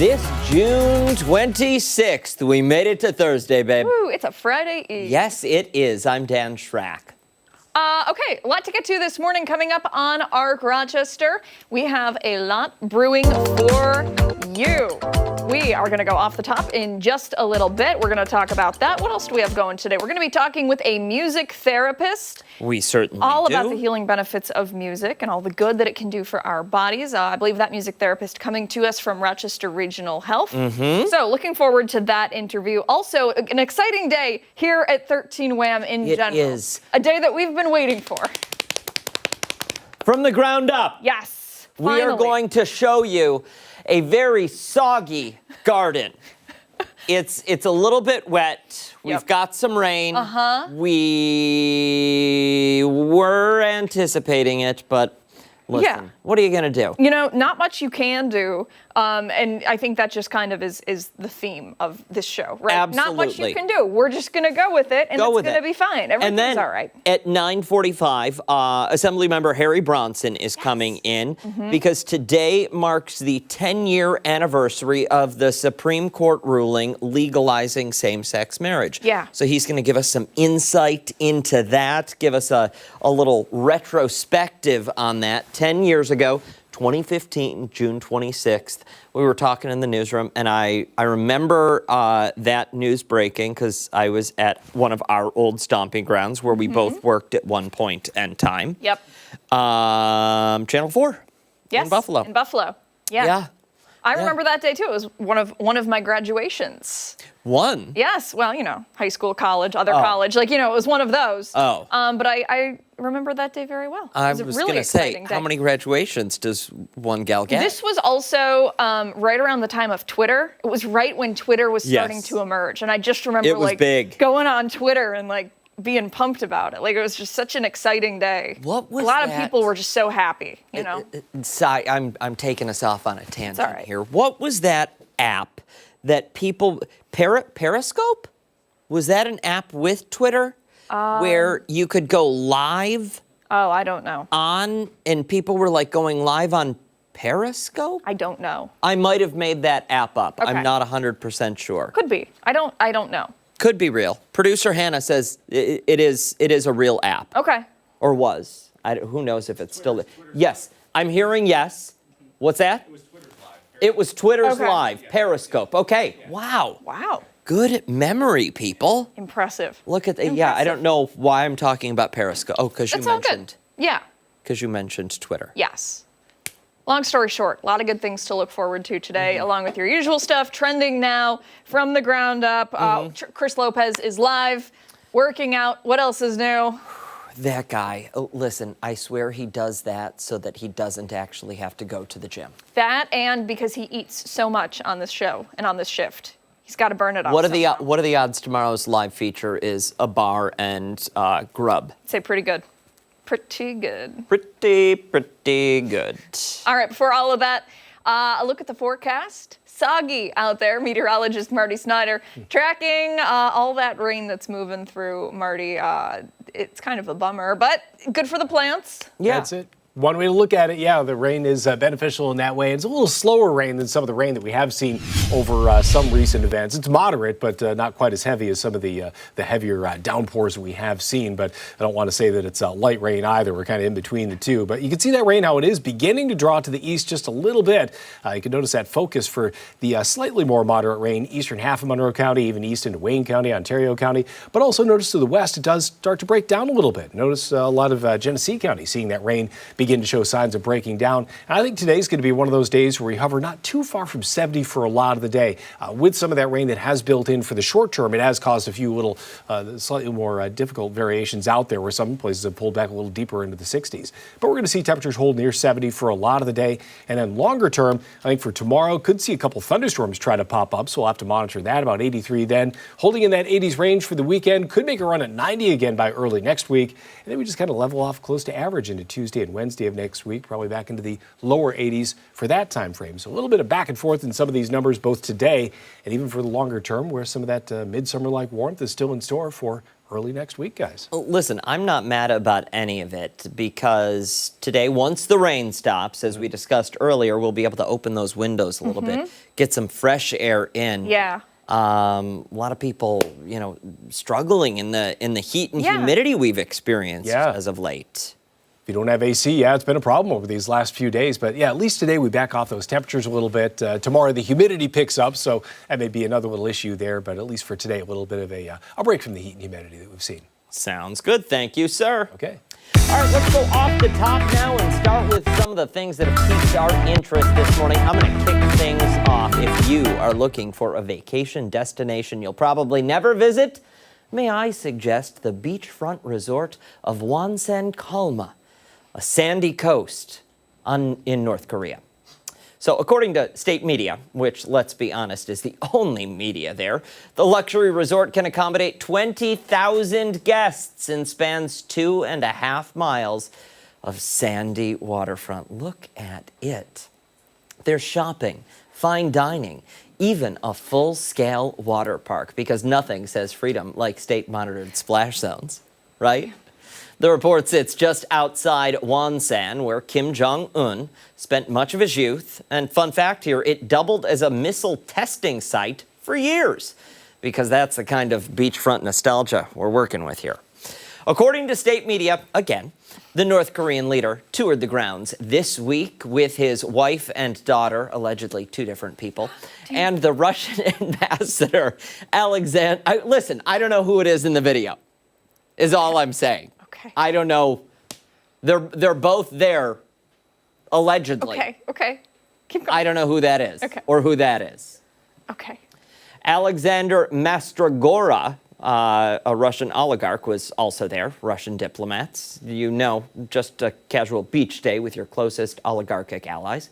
This June 26th, we made it to Thursday, babe. Woo, it's a Friday Eve. Yes, it is. I'm Dan Schrack. Okay, a lot to get to this morning coming up on ARC Rochester. We have a lot brewing for you. We are going to go off the top in just a little bit. We're going to talk about that. What else do we have going today? We're going to be talking with a music therapist. We certainly all do. About the healing benefits of music and all the good that it can do for our bodies. I believe that music therapist coming to us from Rochester Regional Health. So looking forward to that interview. Also, an exciting day here at 13 Wham in general. It is. A day that we've been waiting for. From the ground up. Yes, finally. We are going to show you a very soggy garden. It's a little bit wet. We've got some rain. We were anticipating it, but listen, what are you going to do? You know, not much you can do. And I think that just kind of is the theme of this show, right? Absolutely. Not much you can do. We're just going to go with it, and it's going to be fine. Everything's all right. At 9:45, Assemblymember Harry Bronson is coming in because today marks the 10-year anniversary of the Supreme Court ruling legalizing same-sex marriage. Yeah. So he's going to give us some insight into that, give us a little retrospective on that. 10 years ago, 2015, June 26th, we were talking in the newsroom, and I remember that news breaking because I was at one of our old stomping grounds where we both worked at one point in time. Yep. Channel 4 in Buffalo. In Buffalo. Yeah. I remember that day too. It was one of my graduations. One? Yes. Well, you know, high school, college, other college. Like, you know, it was one of those. Oh. But I remember that day very well. I was was really going to say, day. how many graduations does one gal get? This was also right around the time of Twitter. It was right when Twitter was starting to emerge. And I just remember big. Going on Twitter and being pumped about it. Like, it was just such an exciting day. What was a lot that? of people were just so happy, you know? I'm taking us off on a tangent here. What was that app that people... Periscope? Was that an app with Twitter where you could go live? Oh, I don't know. And people were going live on Periscope? I don't know. I might have made that app up. Okay. I'm not 100% sure. Could be. I don't know. Could be real. Producer Hanna says it is a real app. Okay. Or was. Who knows if it's still... Yes. I'm hearing yes. What's that? It was Twitter's Live. It was Twitter's Live. Periscope. Okay. Yeah. Wow. Good memory, people. Impressive. Look at that. Yeah, I don't know why I'm talking about Periscope. Oh, because you mentioned... all good. Yeah. Because you mentioned Twitter. Yes. Long story short, a lot of good things to look forward to today, along with your usual stuff, trending now from the ground up. Chris Lopez is live, working out. What else is new? That guy, listen, I swear he does that so that he doesn't actually have to go to the gym. That, and because he eats so much on this show and on this shift. He's got to burn it off. What are the odds tomorrow's live feature is a bar and grub? I'd say pretty good. Pretty good. Pretty good. All right, before all of that, a look at the forecast. Soggy out there. Meteorologist Marty Snyder tracking all that rain that's moving through, Marty. It's kind of a bummer, but good for the plants. Yeah. That's it. One way to look at it, the rain is beneficial in that way. It's a little slower rain than some of the rain that we have seen over some recent events. It's moderate, but not quite as heavy as some of the heavier downpours that we have seen. But I don't want to say that it's light rain either. We're kind of in between the two. But you can see that rain, how it is beginning to draw to the east just a little bit. You can notice that focus for the slightly more moderate rain, eastern half of Monroe County, even east into Wayne County, Ontario County. But also notice to the west, it does start to break down a little bit. Notice a lot of Genesee County seeing that rain begin to show signs of breaking down. And I think today's going to be one of those days where we hover not too far from 70 for a lot of the day. With some of that rain that has built in for the short term, it has caused a few little slightly more difficult variations out there where some places have pulled back a little deeper into the 60s. But we're going to see temperatures hold near 70 for a lot of the day. And then longer term, I think for tomorrow, could see a couple thunderstorms try to pop up. So we'll have to monitor that, about 83 then. Holding in that 80s range for the weekend, could make a run at 90 again by early next week. And then we just kind of level off close to average into Tuesday and Wednesday of next week, probably back into the lower 80s for that time frame. So a little bit of back and forth in some of these numbers both today and even for the longer term, where some of that midsummer-like warmth is still in store for early next week, guys. Listen, I'm not mad about any of it because today, once the rain stops, as we discussed earlier, we'll be able to open those windows a little bit, get some fresh air in. Yeah. A lot of people, struggling in the heat and humidity we've experienced as of late. If you don't have AC, it's been a problem over these last few days. But at least today we back off those temperatures a little bit. Tomorrow the humidity picks up, so that may be another little issue there. But at least for today, a little bit of a break from the heat and humidity that we've seen. Sounds good. Thank you, sir. Okay. All right, let's go off the top now and start with some of the things that have piqued our interest this morning. I'm going to kick things off. If you are looking for a vacation destination you'll probably never visit, may I suggest the beachfront resort of Wonsan Kalma, a sandy coast in North Korea. So according to state media, which, let's be honest, is the only media there, the luxury resort can accommodate 20,000 guests and spans 2.5 miles of sandy waterfront. Look at it. There's shopping, fine dining, even a full-scale water park, because nothing says freedom like state-monitored splash zones, right? The report sits just outside Wonsan, where Kim Jong-un spent much of his youth. And fun fact here, it doubled as a missile testing site for years, because that's the kind of beachfront nostalgia we're working with here. According to state media, again, the North Korean leader toured the grounds this week with his wife and daughter, allegedly 2 different people, and the Russian ambassador, Alexander. Listen, I don't know who it is in the video, is all I'm saying. Okay. I don't know. They're both there, allegedly. Okay. Keep going. I don't know who that is or who that is. Okay. Alexander Mastrogora, a Russian oligarch, was also there. Russian diplomats. Just a casual beach day with your closest oligarchic allies.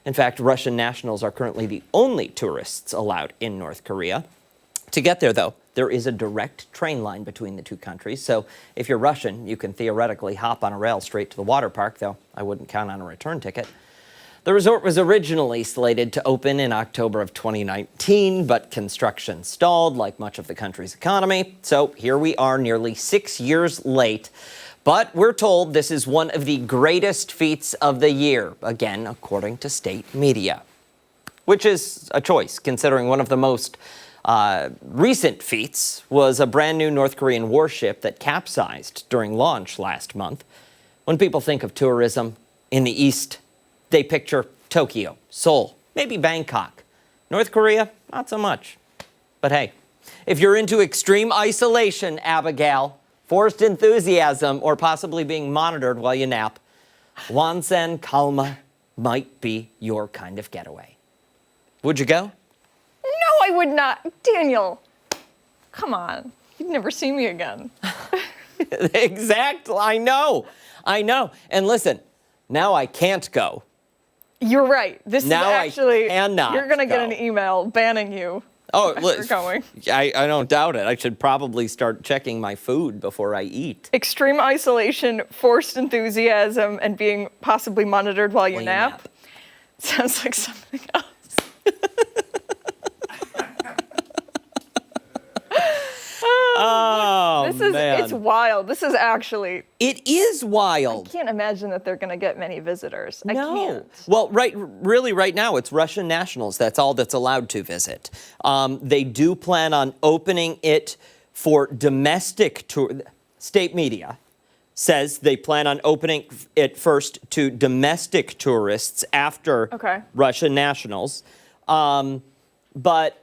In fact, Russian nationals are currently the only tourists allowed in North Korea. To get there, though, there is a direct train line between the two countries. So if you're Russian, you can theoretically hop on a rail straight to the water park, though I wouldn't count on a return ticket. The resort was originally slated to open in October of 2019, but construction stalled like much of the country's economy. So here we are nearly 6 years late. But we're told this is one of the greatest feats of the year, again, according to state media, which is a choice, considering one of the most recent feats was a brand new North Korean warship that capsized during launch last month. When people think of tourism in the East, they picture Tokyo, Seoul, maybe Bangkok. North Korea, not so much. But hey, if you're into extreme isolation, Abigail, forced enthusiasm, or possibly being monitored while you nap, Wonsan Kalma might be your kind of getaway. Would you go? No, I would not. Daniel, come on. You'd never see me again. Exactly. I know. And listen, now I can't go. You're right. This now is actually, I cannot you're going to get go. an email banning you. Oh, you're going. I don't doubt it. I should probably start checking my food before I eat. Extreme isolation, forced enthusiasm, and being possibly monitored while you nap. Sounds like something else. It's wild. This is actually. It is wild. I can't imagine that they're going to get many visitors. I can't. Well, right now, it's Russian nationals. That's all that's allowed to visit. They do plan on opening it for domestic tour. State media says they plan on opening it first to domestic tourists after Russian nationals. But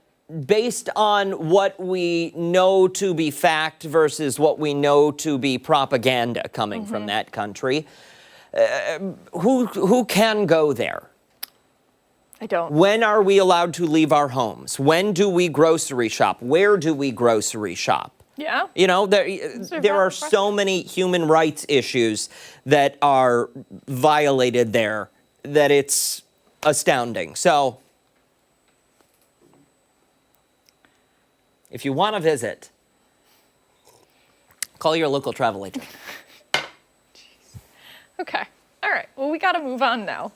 based on what we know to be fact versus what we know to be propaganda coming from that country, who can go there? I don't. When are we allowed to leave our homes? When do we grocery shop? Where do we grocery shop? Yeah. There are so many human rights issues that are violated there that it's astounding. So, if you want to visit, call your local travel agent. Okay. All right. Well, we got to move on now.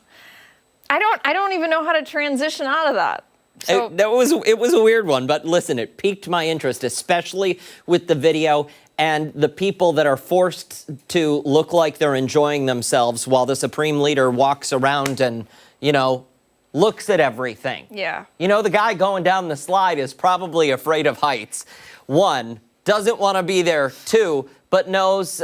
I don't even know how to transition out of that. So It was a weird one, but listen, it piqued my interest, especially with the video and the people that are forced to look like they're enjoying themselves while the Supreme Leader walks around and, looks at everything. Yeah. The guy going down the slide is probably afraid of heights. One, doesn't want to be there. Two, but knows,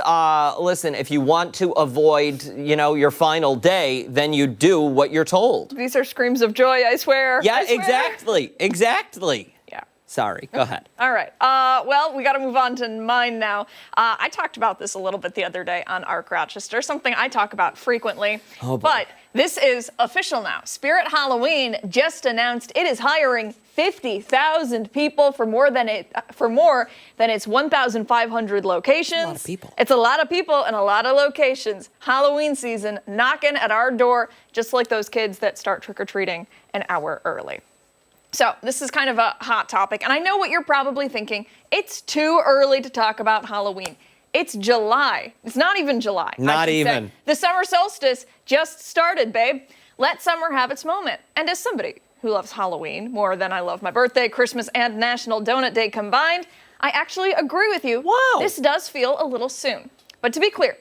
listen, if you want to avoid, your final day, then you do what you're told. These are screams of joy, I swear. Yeah, I swear. exactly. Yeah. Sorry, go ahead. All right. Well, we got to move on to mine now. I talked about this a little bit the other day on Arc Rochester, something I talk about frequently. Oh, boy. But this is official now. Spirit Halloween just announced it is hiring 50,000 people for more than its 1,500 locations. That's a lot of people. It's a lot of people and a lot of locations. Halloween season knocking at our door, just like those kids that start trick-or-treating an hour early. So this is kind of a hot topic, and I know what you're probably thinking. It's too early to talk about Halloween. It's July. It's not even July. Not even. The summer solstice just started, babe. Let summer have its moment. And as somebody who loves Halloween more than I love my birthday, Christmas, and National Donut Day combined, I actually agree with you. Wow. This does feel a little soon. But to be clear,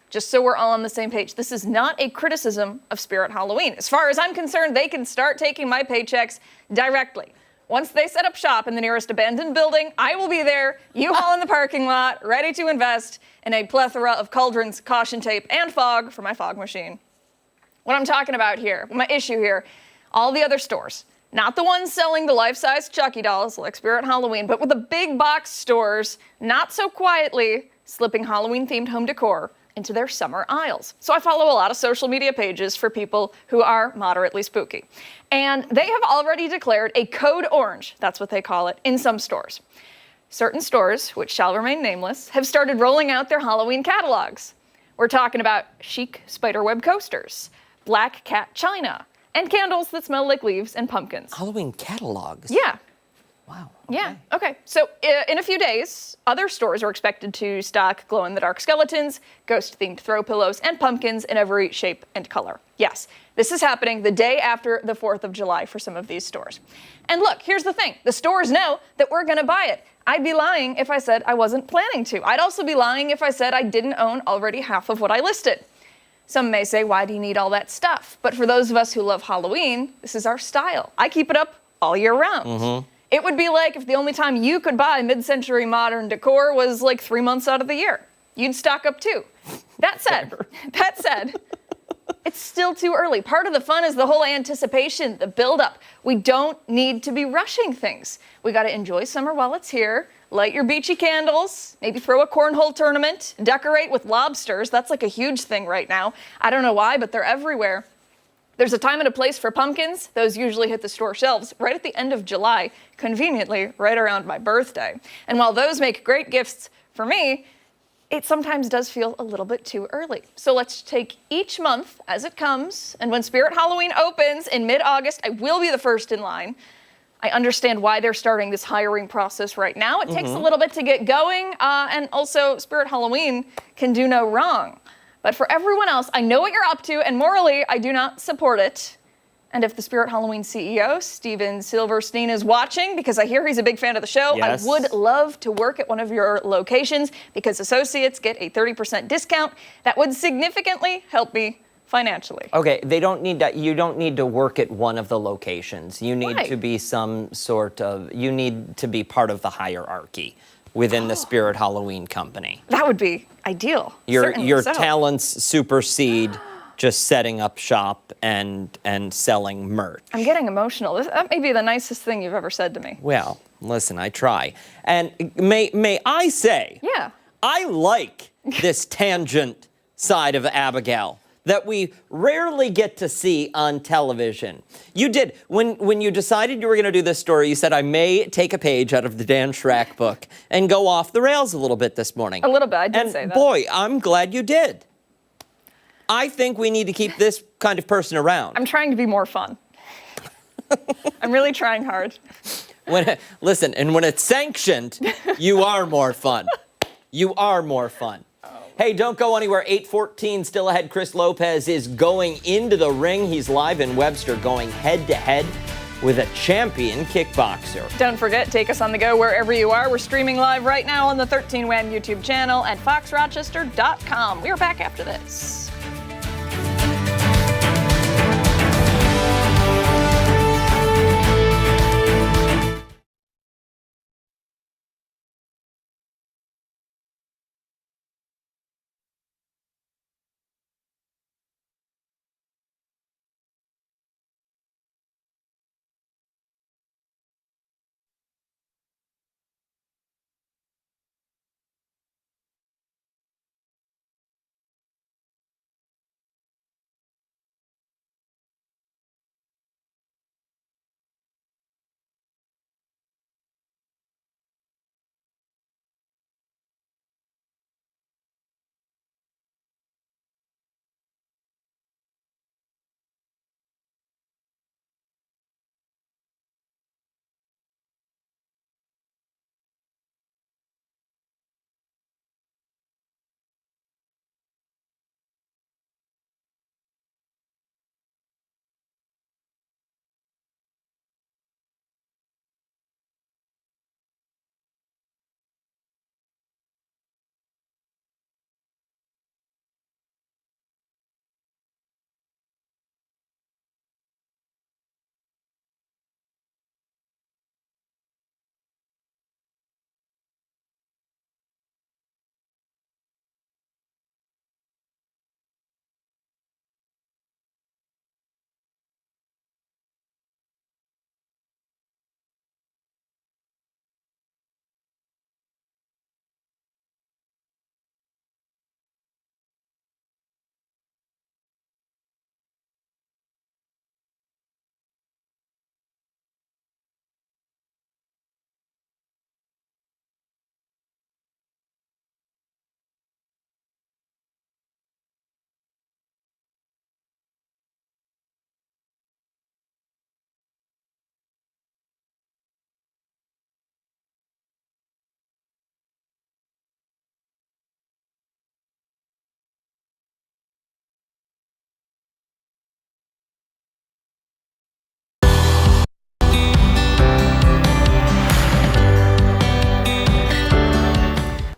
just so we're all on the same page, this is not a criticism of Spirit Halloween. As far as I'm concerned, they can start taking my paychecks directly. Once they set up shop in the nearest abandoned building, I will be there, U-Haul in the parking lot, ready to invest in a plethora of cauldrons, caution tape, and fog for my fog machine. What I'm talking about here, my issue here, all the other stores, not the ones selling the life-size Chucky dolls like Spirit Halloween, but with the big box stores, not so quietly slipping Halloween-themed home decor into their summer aisles. So I follow a lot of social media pages for people who are moderately spooky. And they have already declared a code orange, that's what they call it, in some stores. Certain stores, which shall remain nameless, have started rolling out their Halloween catalogs. We're talking about chic spiderweb coasters, black cat china, and candles that smell like leaves and pumpkins. Halloween catalogs? Yeah. Wow. Yeah, okay. So in a few days, other stores are expected to stock glow-in-the-dark skeletons, ghost-themed throw pillows, and pumpkins in every shape and color. Yes, this is happening the day after the 4th of July for some of these stores. And look, here's the thing. The stores know that we're going to buy it. I'd be lying if I said I wasn't planning to. I'd also be lying if I said I didn't own already half of what I listed. Some may say, why do you need all that stuff? But for those of us who love Halloween, this is our style. I keep it up all year round. Mm-hmm. It would be like if the only time you could buy mid-century modern decor was like 3 months out of the year. You'd stock up too. That said, it's still too early. Part of the fun is the whole anticipation, the build-up. We don't need to be rushing things. We got to enjoy summer while it's here, light your beachy candles, maybe throw a cornhole tournament, decorate with lobsters. That's like a huge thing right now. I don't know why, but they're everywhere. There's a time and a place for pumpkins. Those usually hit the store shelves right at the end of July, conveniently right around my birthday. And while those make great gifts for me, it sometimes does feel a little bit too early. So let's take each month as it comes, and when Spirit Halloween opens in mid-August, I will be the first in line. I understand why they're starting this hiring process right now. It takes a little bit to get going, and also Spirit Halloween can do no wrong. But for everyone else, I know what you're up to, and morally, I do not support it. And if the Spirit Halloween CEO, Steven Silverstein, is watching, because I hear he's a big fan of the show, yes. I would love to work at one of your locations because associates get a 30% discount. That would significantly help me financially. Okay, they don't need that. You don't need to work at one of the locations. You need to be you need to be part of the hierarchy within the Spirit Halloween company. That would be ideal. Your talents supersede just setting up shop and selling merch. I'm getting emotional. That may be the nicest thing you've ever said to me. Well, listen, I try. And may I say, yeah, I like this tangent side of Abigail that we rarely get to see on television. You did. When you decided you were going to do this story, you said, I may take a page out of the Dan Schrack book and go off the rails a little bit this morning. A little bit, I did say that. Boy, I'm glad you did. I think we need to keep this kind of person around. I'm trying to be more fun. I'm really trying hard. Listen, and when it's sanctioned, you are more fun. You are more fun. Hey, don't go anywhere. 8:14 still ahead. Chris Lopez is going into the ring. He's live in Webster, going head-to-head with a champion kickboxer. Don't forget, take us on the go wherever you are. We're streaming live right now on the 13WAM YouTube channel at foxrochester.com. We're back after this.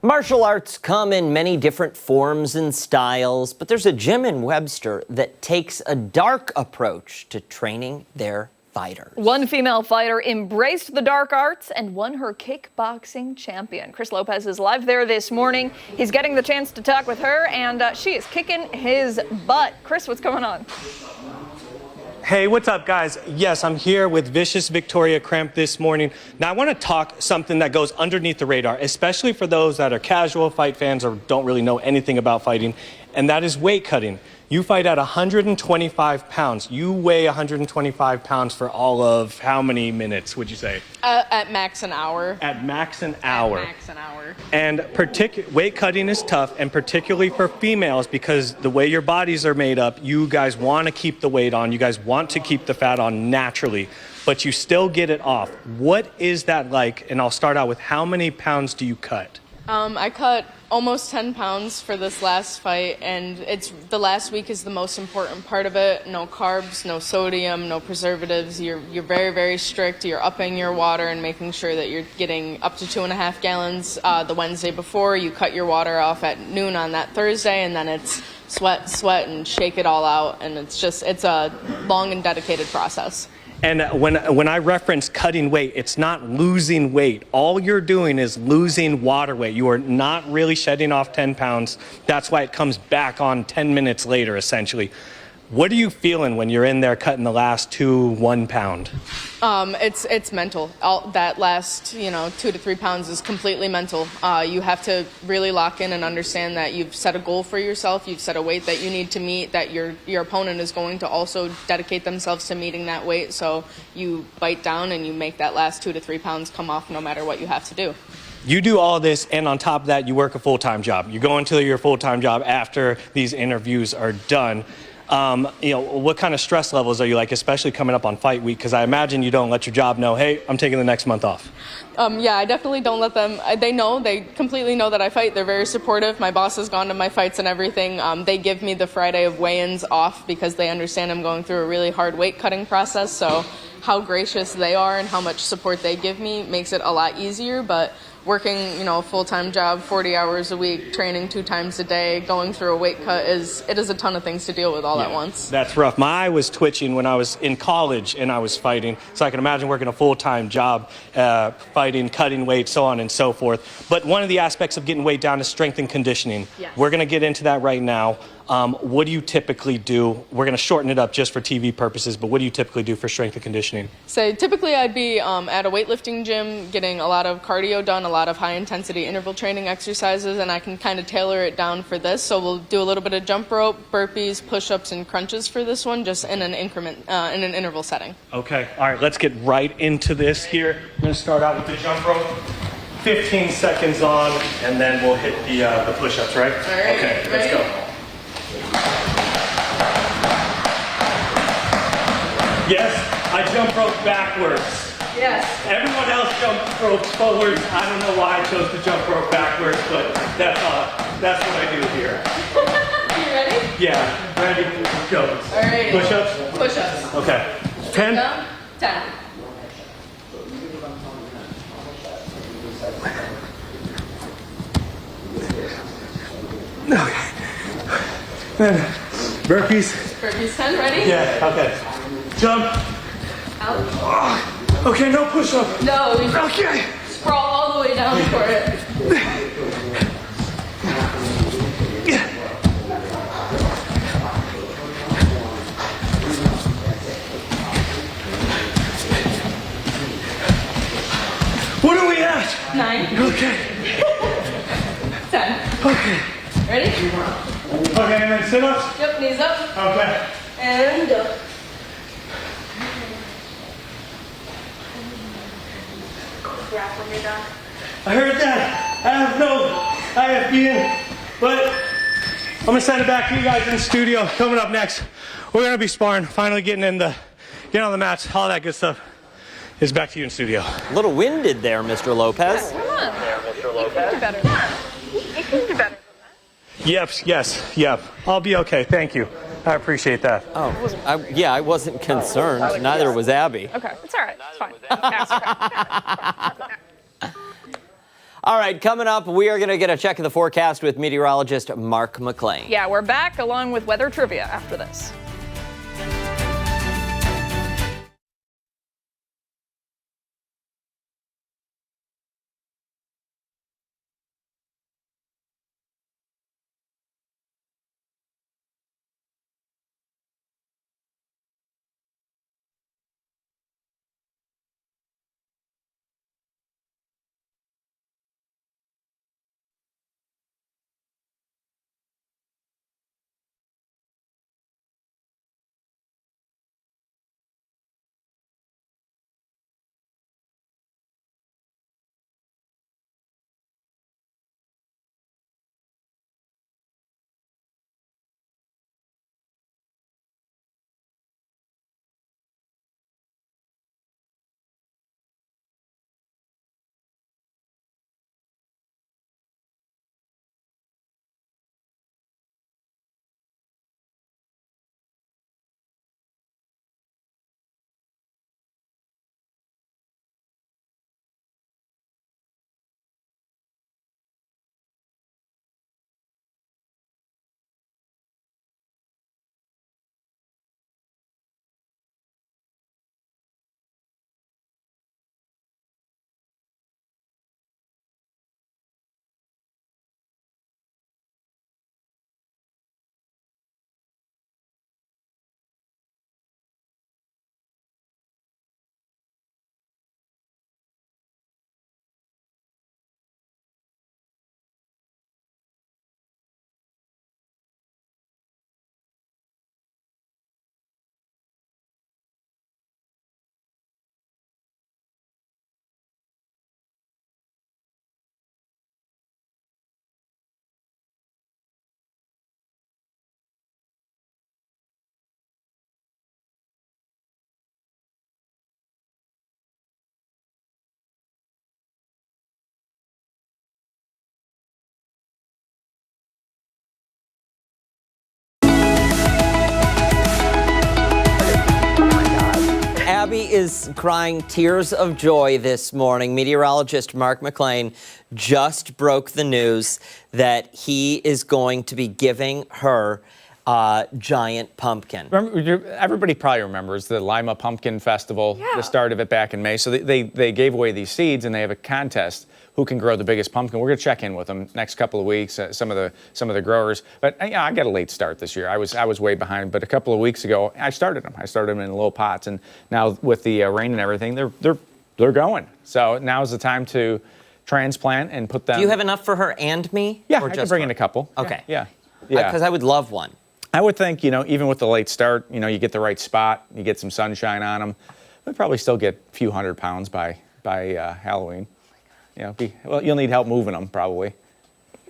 Martial arts come in many different forms and styles, but there's a gym in Webster that takes a dark approach to training their fighters. One female fighter embraced the dark arts and won her kickboxing champion. Chris Lopez is live there this morning. He's getting the chance to talk with her, and she is kicking his butt. Chris, what's going on? Hey, what's up, guys? Yes, I'm here with vicious Victoria Cramp this morning. Now, I want to talk something that goes underneath the radar, especially for those that are casual fight fans or don't really know anything about fighting, and that is weight cutting. You fight at 125 pounds. You weigh 125 pounds for all of how many minutes, would you say? At max an hour. At max an hour. At max an hour. And weight cutting is tough, and particularly for females, because the way your bodies are made up, you guys want to keep the weight on. You guys want to keep the fat on naturally, but you still get it off. What is that like? And I'll start out with, how many pounds do you cut? I cut almost 10 pounds for this last fight, and the last week is the most important part of it. No carbs, no sodium, no preservatives. You're very, very strict. You're upping your water and making sure that you're getting up to 2.5 gallons the Wednesday before. You cut your water off at noon on that Thursday, and then it's sweat, and shake it all out. And it's a long and dedicated process. And when I reference cutting weight, it's not losing weight. All you're doing is losing water weight. You are not really shedding off 10 pounds. That's why it comes back on 10 minutes later, essentially. What are you feeling when you're in there cutting the last 1 pound? It's mental. That last 2 to 3 pounds is completely mental. You have to really lock in and understand that you've set a goal for yourself. You've set a weight that you need to meet, that your opponent is going to also dedicate themselves to meeting that weight. So you bite down and you make that last 2 to 3 pounds come off no matter what you have to do. You do all this, and on top of that, you work a full-time job. You go into your full-time job after these interviews are done. You know, what kind of stress levels are you like, especially coming up on fight week? Because I imagine you don't let your job know, hey, I'm taking the next month off. Yeah, I definitely don't let them. They completely know that I fight. They're very supportive. My boss has gone to my fights and everything. They give me the Friday of weigh-ins off because they understand I'm going through a really hard weight cutting process. So how gracious they are and how much support they give me makes it a lot easier. But working, you know, a full-time job, 40 hours a week, training 2 times a day, going through a weight cut is a ton of things to deal with all at once. That's rough. My eye was twitching when I was in college and I was fighting, so I can imagine working a full-time job, fighting, cutting weight, so on and so forth. But one of the aspects of getting weight down is strength and conditioning. Yes. We're going to get into that right now. What do you typically do? We're going to shorten it up just for TV purposes, but what do you typically do for strength and conditioning? So typically I'd be at a weightlifting gym getting a lot of cardio done, a lot of high-intensity interval training exercises, and I can kind of tailor it down for this. So we'll do a little bit of jump rope, burpees, push-ups, and crunches for this one, just in an increment, in an interval setting. Okay, all right, let's get right into this here. We're going to start out with the jump rope. 15 seconds on, and then we'll hit the push-ups, right? All right, okay, ready? Let's go. Yes, I jump rope backwards. Yes. Everyone else jumps rope forwards. I don't know why I chose to jump rope backwards, but that's what I do here. You ready? Yeah, ready, go. All right. Push-ups? Push-ups. Okay. 10? Down. 10. Okay. Then burpees. Burpees 10, ready? Yeah, okay. Jump. Out. Okay, no push-up. No, you Okay. sprawl all the way down for it. What are we at? 9. Okay. 10. Okay. Ready? Okay, and then sit-ups? Yep, knees up. Okay. And up. Grab when you're done. I heard that. I have no IFB, but I'm gonna send it back to you guys in the studio. Coming up next, we're gonna be sparring, finally getting on the mats, all that good stuff. Is back to you in studio. A little winded there, Mr. Lopez. Come on. You can do better than that. You can do better. Yep. I'll be okay. Thank you. I appreciate that. Oh, I wasn't concerned. Neither was Abby. Okay, it's all right. It's fine. Pass, okay. All right, coming up, we are going to get a check of the forecast with meteorologist Mark McLean. Yeah, we're back along with weather trivia after this. Abi is crying tears of joy this morning. Meteorologist Mark McLean just broke the news that he is going to be giving her a giant pumpkin. Everybody probably remembers the Lima Pumpkin Festival, the start of it back in May. So they gave away these seeds, and they have a contest who can grow the biggest pumpkin. We're going to check in with them next couple of weeks, some of the growers. But yeah, I got a late start this year. I was way behind, but a couple of weeks ago I started them. I started them in little pots, and now with the rain and everything, they're going. So now's the time to transplant and put them. Do you have enough for her and me? Yeah, or I can bring in a couple. Okay. Yeah. Because I would love one. I would think, even with the late start, you get the right spot, you get some sunshine on them. We'd probably still get a few 100 pounds by Halloween. You'll need help moving them probably.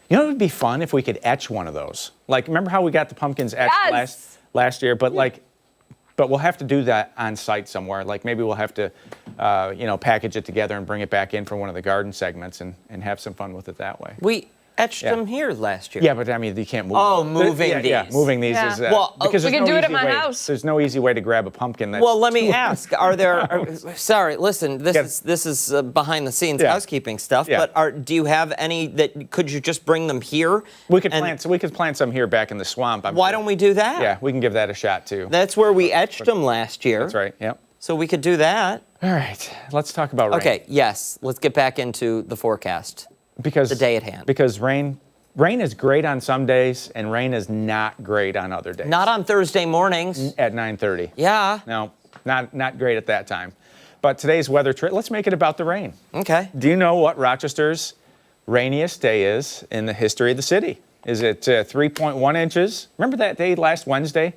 It would be fun if we could etch one of those. Like, remember how we got the pumpkins etched last year? But we'll have to do that on site somewhere. Like maybe we'll have to, package it together and bring it back in for one of the garden segments and have some fun with it that way. We etched them here last year. Yeah, but I mean, you can't move them. Oh, moving these. Yeah, moving these is because we can do it at my house. There's no easy way to grab a pumpkin. That's Well, let me ask: are there? Sorry, listen. This is behind the scenes housekeeping stuff. Yeah. But do you have any that? Could you just bring them here? We could plant. So we could plant some here back in the swamp. Why don't we do that? Yeah, we can give that a shot too. That's where we etched them last year. That's right. Yep. So we could do that. All right. Let's talk about rain. Okay. Yes. Let's get back into the forecast. Because the day at hand. Because rain is great on some days, and rain is not great on other days. Not on Thursday mornings. At 9:30. Yeah. No, not great at that time. But today's weather let's make it about the rain. Okay. Do you know what Rochester's rainiest day is in the history of the city? Is it 3.1 inches? Remember that day last Wednesday?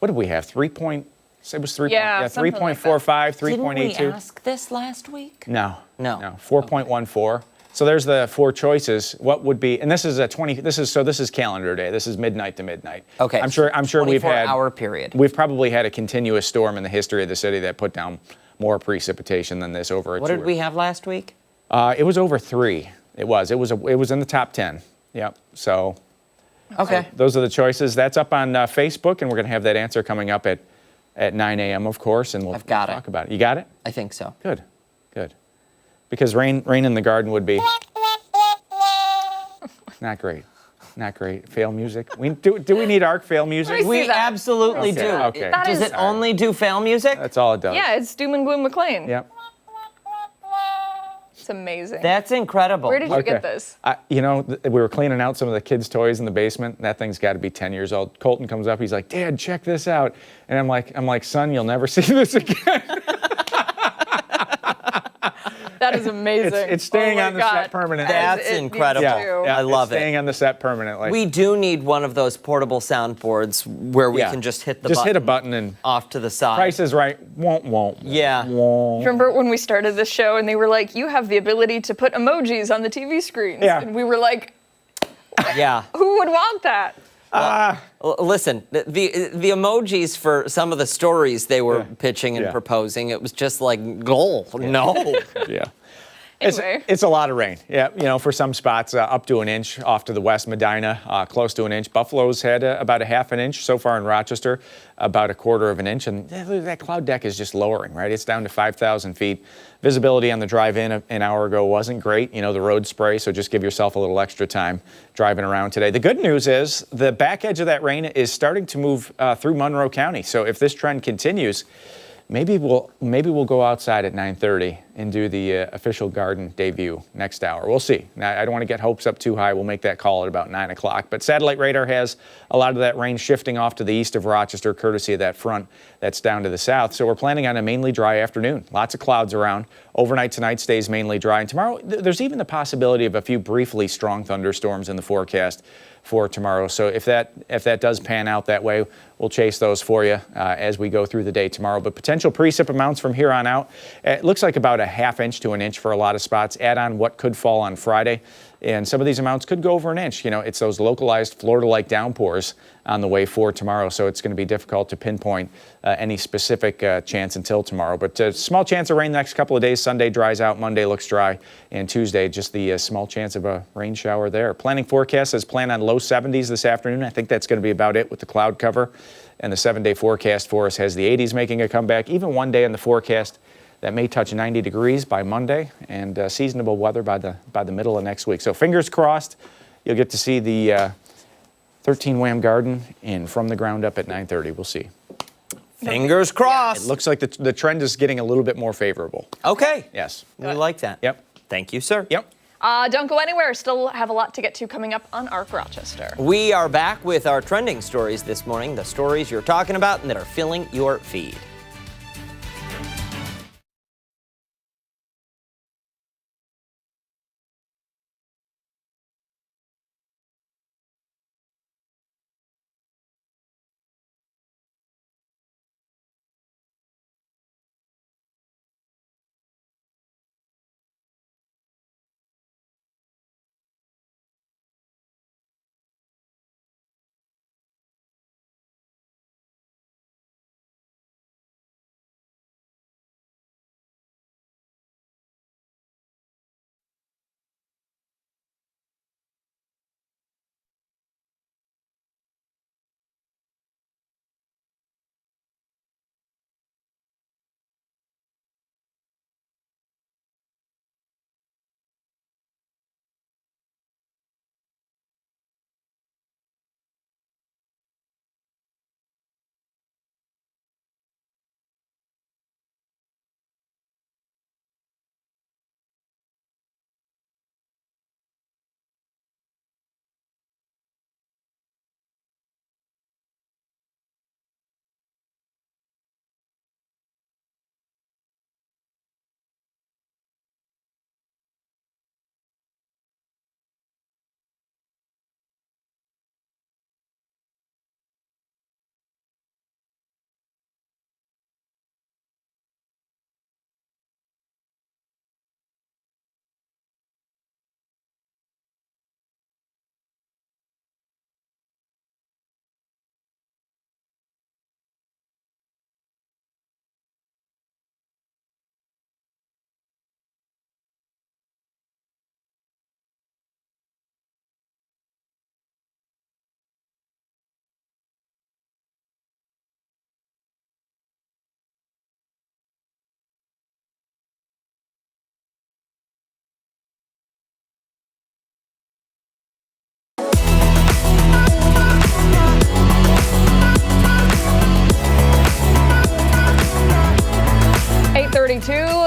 What did we have? It was 3. Yeah, 3.45, 3.82. Didn't we ask this last week? No. No. 4.14. So there's the four choices. What would be? And this is this is calendar day. This is midnight to midnight. Okay. I'm sure we've had 24-hour period. We've probably had a continuous storm in the history of the city that put down more precipitation than this over a What did we have last week? It was over 3. It was in the top 10. Yep. So Okay. those are the choices. That's up on Facebook, and we're going to have that answer coming up at 9 a.m. of course, and we'll talk about it. You got it? I think so. Good. Because rain in the garden would be not great. Fail music. Do we need ARC fail music? We absolutely do. Okay. Does it only do fail music? That's all it does. Yeah, it's Doom and Gloom McLean. Yep. It's amazing. That's incredible. Where did you get this? We were cleaning out some of the kids' toys in the basement. That thing's got to be 10 years old. Colton comes up. He's like, "Dad, check this out." And I'm like, "Son, you'll never see this again." That is amazing. It's staying on the set permanently. That's incredible. I love it. Staying on the set permanently. We do need one of those portable soundboards where we can just hit the button. Just hit a button and off to the side. Price is Right. Won't. Yeah. Remember when we started this show and they were like, "You have the ability to put emojis on the TV screens." Yeah. And we were like, Yeah. "Who would want that?" Listen, the emojis for some of the stories they were pitching and proposing, it was just like, goal. No. Yeah. Anyway. It's a lot of rain. Yeah, for some spots up to an inch off to the west, Medina, close to an inch. Buffalo's had about a half an inch so far in Rochester, about a quarter of an inch. And that cloud deck is just lowering, right? It's down to 5,000 feet. Visibility on the drive-in an hour ago wasn't great. The road spray, so just give yourself a little extra time driving around today. The good news is the back edge of that rain is starting to move through Monroe County. So if this trend continues, maybe we'll go outside at 9:30 and do the official garden debut next hour. We'll see. Now, I don't want to get hopes up too high. We'll make that call at about 9 o'clock. But satellite radar has a lot of that rain shifting off to the east of Rochester, courtesy of that front that's down to the south. So we're planning on a mainly dry afternoon. Lots of clouds around. Overnight tonight stays mainly dry. And tomorrow, there's even the possibility of a few briefly strong thunderstorms in the forecast for tomorrow. So if that does pan out that way, we'll chase those for you as we go through the day tomorrow. But potential precip amounts from here on out, it looks like about a half inch to an inch for a lot of spots. Add on what could fall on Friday, and some of these amounts could go over an inch. You know, it's those localized Florida-like downpours on the way for tomorrow, so it's going to be difficult to pinpoint any specific chance until tomorrow. But small chance of rain the next couple of days. Sunday dries out, Monday looks dry, and Tuesday just the small chance of a rain shower there. Planning forecast says plan on low 70s this afternoon. I think that's going to be about it with the cloud cover. And the 7-day forecast for us has the 80s making a comeback. Even one day in the forecast that may touch 90 degrees by Monday, and seasonable weather by the middle of next week. So fingers crossed, you'll get to see the 13 Wham Garden in From the Ground Up at 9:30. We'll see. Fingers crossed. It looks like the trend is getting a little bit more favorable. Okay. Yes. We like that. Yep. Thank you, sir. Yep. Don't go anywhere. Still have a lot to get to coming up on ARC Rochester. We are back with our trending stories this morning, the stories you're talking about and that are filling your feed.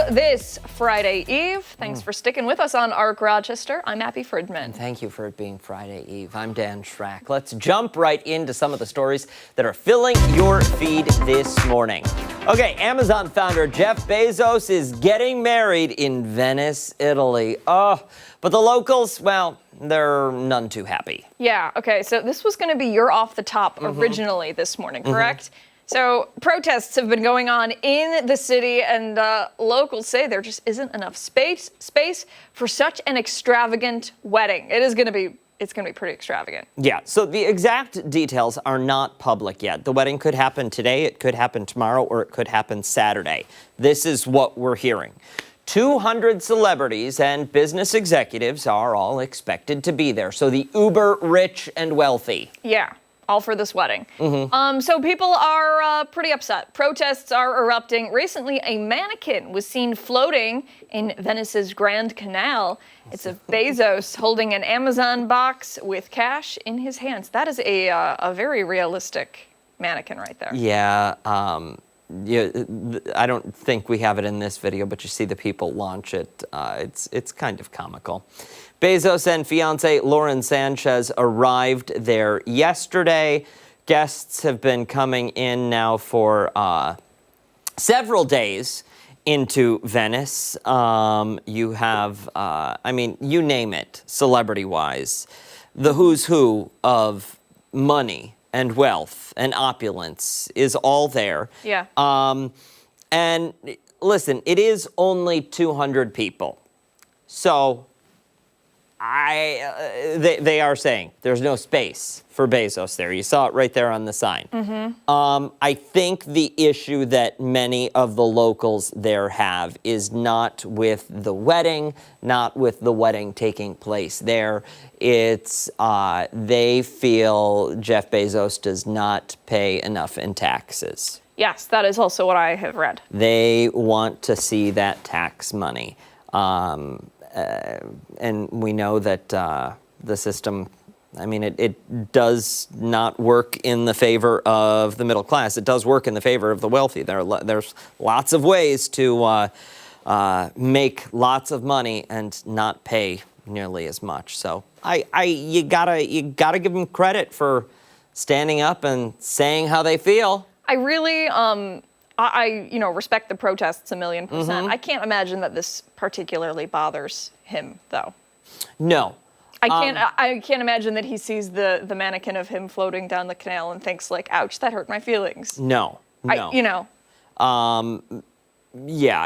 This Friday Eve. Thanks for sticking with us on ARC Rochester. I'm Abi Fridmann. Thank you for it being Friday Eve. I'm Dan Schrack. Let's jump right into some of the stories that are filling your feed this morning. Okay, Amazon founder Jeff Bezos is getting married in Venice, Italy. Oh, but the locals, well, they're none too happy. Yeah, okay, so this was going to be your off the top originally this morning, correct? So protests have been going on in the city, and locals say there just isn't enough space for such an extravagant wedding. It's going to be pretty extravagant. Yeah, so the exact details are not public yet. The wedding could happen today, it could happen tomorrow, or it could happen Saturday. This is what we're hearing. 200 celebrities and business executives are all expected to be there. So the uber rich and wealthy. Yeah. All for this wedding. So people are pretty upset. Protests are erupting. Recently, a mannequin was seen floating in Venice's Grand Canal. It's of Bezos holding an Amazon box with cash in his hands. That is a very realistic mannequin right there. Yeah, I don't think we have it in this video, but you see the people launch it. It's kind of comical. Bezos and fiancée Lauren Sanchez arrived there yesterday. Guests have been coming in now for several days into Venice. You have, you name it, celebrity-wise. The who's who of money and wealth and opulence is all there. Yeah. And listen, it is only 200 people. So they are saying there's no space for Bezos there. You saw it right there on the sign. I think the issue that many of the locals there have is not with the wedding, not with the wedding taking place there. It's they feel Jeff Bezos does not pay enough in taxes. Yes, that is also what I have read. They want to see that tax money. And we know that the system, I mean, it does not work in the favor of the middle class. It does work in the favor of the wealthy. There's lots of ways to make lots of money and not pay nearly as much. So you gotta give them credit for standing up and saying how they feel. I really, I respect the protests 1,000,000%. I can't imagine that this particularly bothers him, though. No. I can't imagine that he sees the mannequin of him floating down the canal and thinks like, ouch, that hurt my feelings. No. Yeah.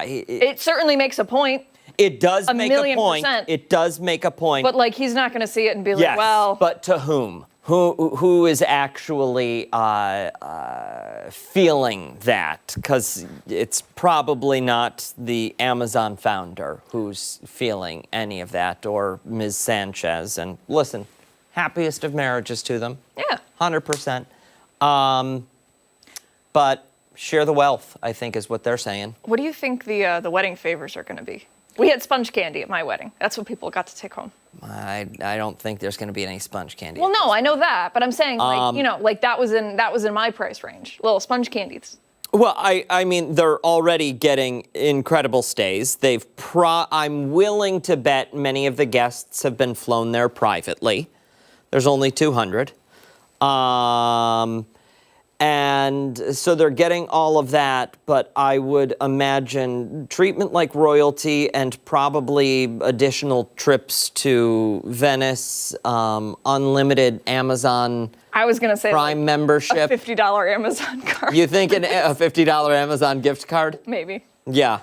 It certainly makes a point. It does make a point. 1,000,000%. It does make a point. But like, he's not going to see it and be yes, like, well. But to whom? Who is actually feeling that? Because it's probably not the Amazon founder who's feeling any of that, or Ms. Sanchez. And listen, happiest of marriages to them. Yeah. 100%. But share the wealth, I think, is what they're saying. What do you think the wedding favors are going to be? We had sponge candy at my wedding. That's what people got to take home. I don't think there's going to be any sponge candy. Well, no, I know that, but I'm saying like that was in my price range. Little sponge candies. Well, I mean, they're already getting incredible stays. I'm willing to bet many of the guests have been flown there privately. There's only 200. And so they're getting all of that, but I would imagine treatment like royalty and probably additional trips to Venice, unlimited Amazon I was going to say Prime like membership. a $50 Amazon card. You think a $50 Amazon gift card? Maybe. Yeah.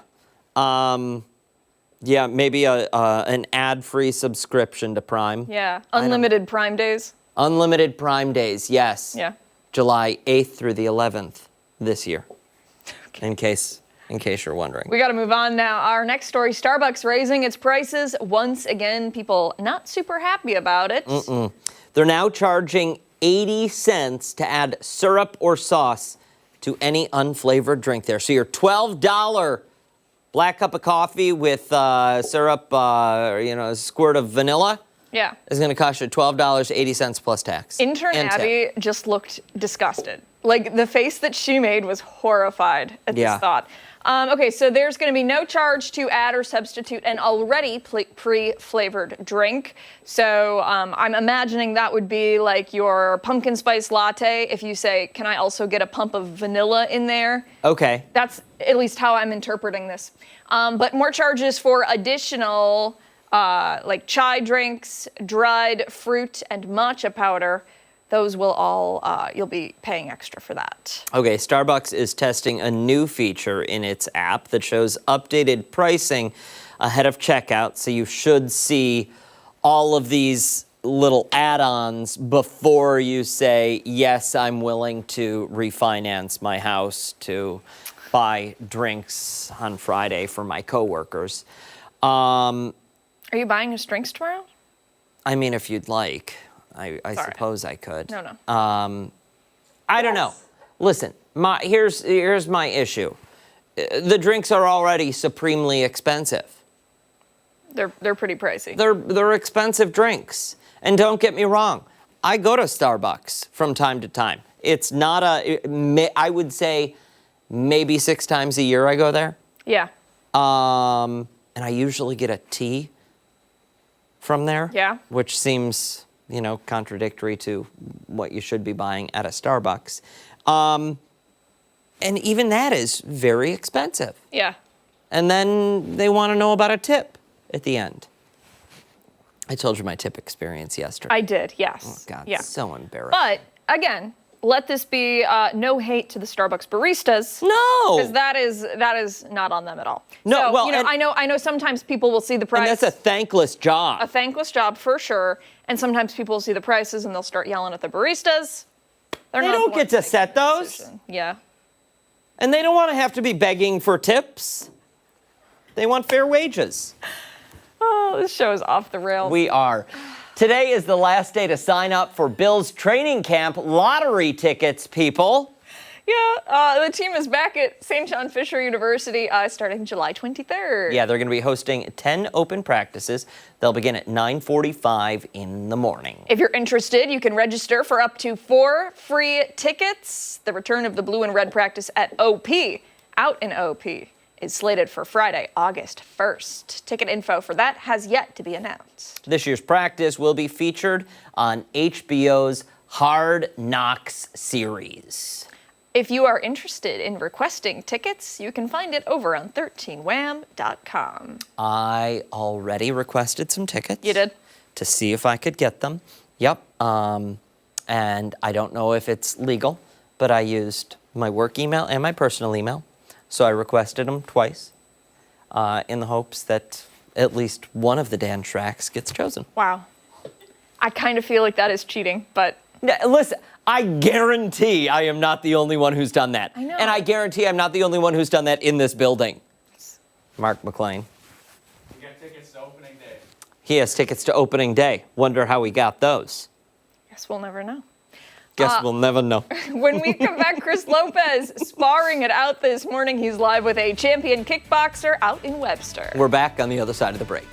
Yeah, maybe an ad-free subscription to Prime. Yeah. Unlimited Prime days. Unlimited Prime days, yes. Yeah. July 8th through the 11th this year, okay. in case you're wondering. We got to move on now. Our next story, Starbucks raising its prices once again. People not super happy about it. They're now charging 80 cents to add syrup or sauce to any unflavored drink there. So your $12 black cup of coffee with syrup, a squirt of vanilla, yeah, is going to cost you $12.80 plus tax. Intern and Abi tip. just looked disgusted. Like, the face that she made was horrified at this thought. Okay, so there's going to be no charge to add or substitute an already pre-flavored drink. So I'm imagining that would be like your pumpkin spice latte. If you say, can I also get a pump of vanilla in there? Okay. That's at least how I'm interpreting this. But more charges for additional like chai drinks, dried fruit, and matcha powder. Those will all, you'll be paying extra for that. Okay, Starbucks is testing a new feature in its app that shows updated pricing ahead of checkout. So you should see all of these little add-ons before you say, yes, I'm willing to refinance my house to buy drinks on Friday for my coworkers. Are you buying us drinks tomorrow? I mean, if you'd like. I suppose I could. No. I don't know. Listen, here's my issue. The drinks are already supremely expensive. They're pretty pricey. They're expensive drinks. And don't get me wrong, I go to Starbucks from time to time. It's not I would say maybe 6 times a year I go there. Yeah. And I usually get a tea from there. Yeah. Which seems, contradictory to what you should be buying at a Starbucks. And even that is very expensive. Yeah. And then they want to know about a tip at the end. I told you my tip experience yesterday. I did, yes. Oh, God, yeah. so embarrassing. But, again, let this be no hate to the Starbucks baristas. No, because that is not on them at all. No, so, well, you know, I know sometimes people will see the price. And that's a thankless job. A thankless job for sure. And sometimes people will see the prices and they'll start yelling at the baristas. They don't get to set those. Decision. Yeah. And they don't want to have to be begging for tips. They want fair wages. Oh, this show is off the rails. We are. Today is the last day to sign up for Bill's training camp lottery tickets, people. Yeah, the team is back at St. John Fisher University starting July 23rd. Yeah, they're going to be hosting 10 open practices. They'll begin at 9:45 in the morning. If you're interested, you can register for up to 4 free tickets. The return of the blue and red practice at OP, out in OP, is slated for Friday, August 1st. Ticket info for that has yet to be announced. This year's practice will be featured on HBO's Hard Knocks series. If you are interested in requesting tickets, you can find it over on 13wham.com. I already requested some tickets. You did? To see if I could get them. Yep. And I don't know if it's legal, but I used my work email and my personal email. So I requested them twice in the hopes that at least one of the Dan Schracks gets chosen. Wow. I kind of feel like that is cheating, but... Listen, I guarantee I am not the only one who's done that. I know. And I guarantee I'm not the only one who's done that in this building. Mark McLean. You got tickets to opening day. He has tickets to opening day. Wonder how he got those. Guess we'll never know. Guess we'll never know. When we come back, Chris Lopez sparring it out this morning. He's live with a champion kickboxer out in Webster. We're back on the other side of the break.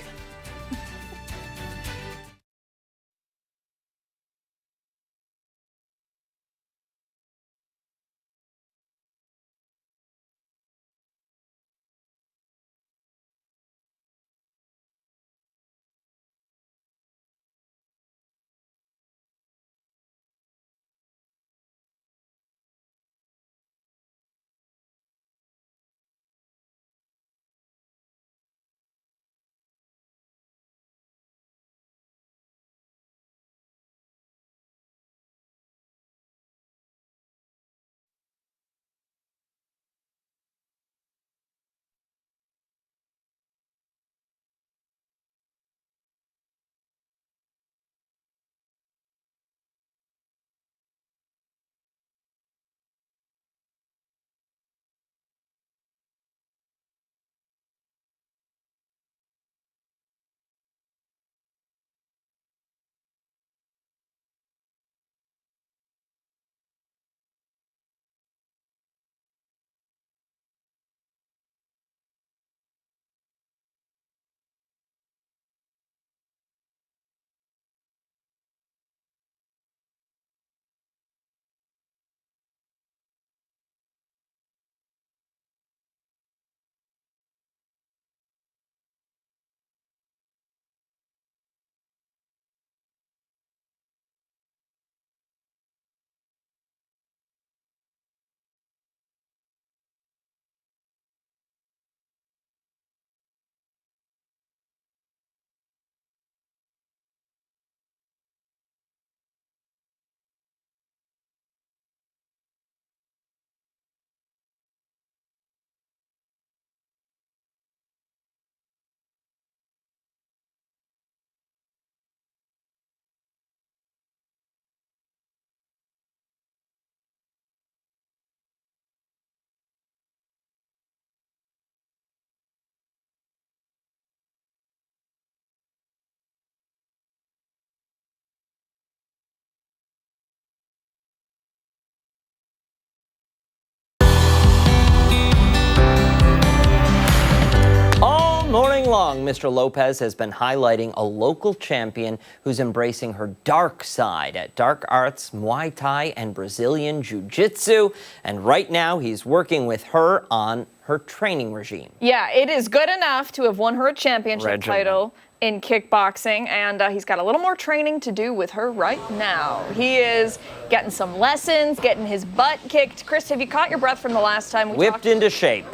Morning long, Mr. Lopez has been highlighting a local champion who's embracing her dark side at Dark Arts, Muay Thai, and Brazilian Jiu-Jitsu. And right now, he's working with her on her training regime. Yeah, it is good enough to have won her a championship title in kickboxing, and he's got a little more training to do with her right now. He is getting some lessons, getting his butt kicked. Chris, have you caught your breath from the last time we talked? Whipped into shape.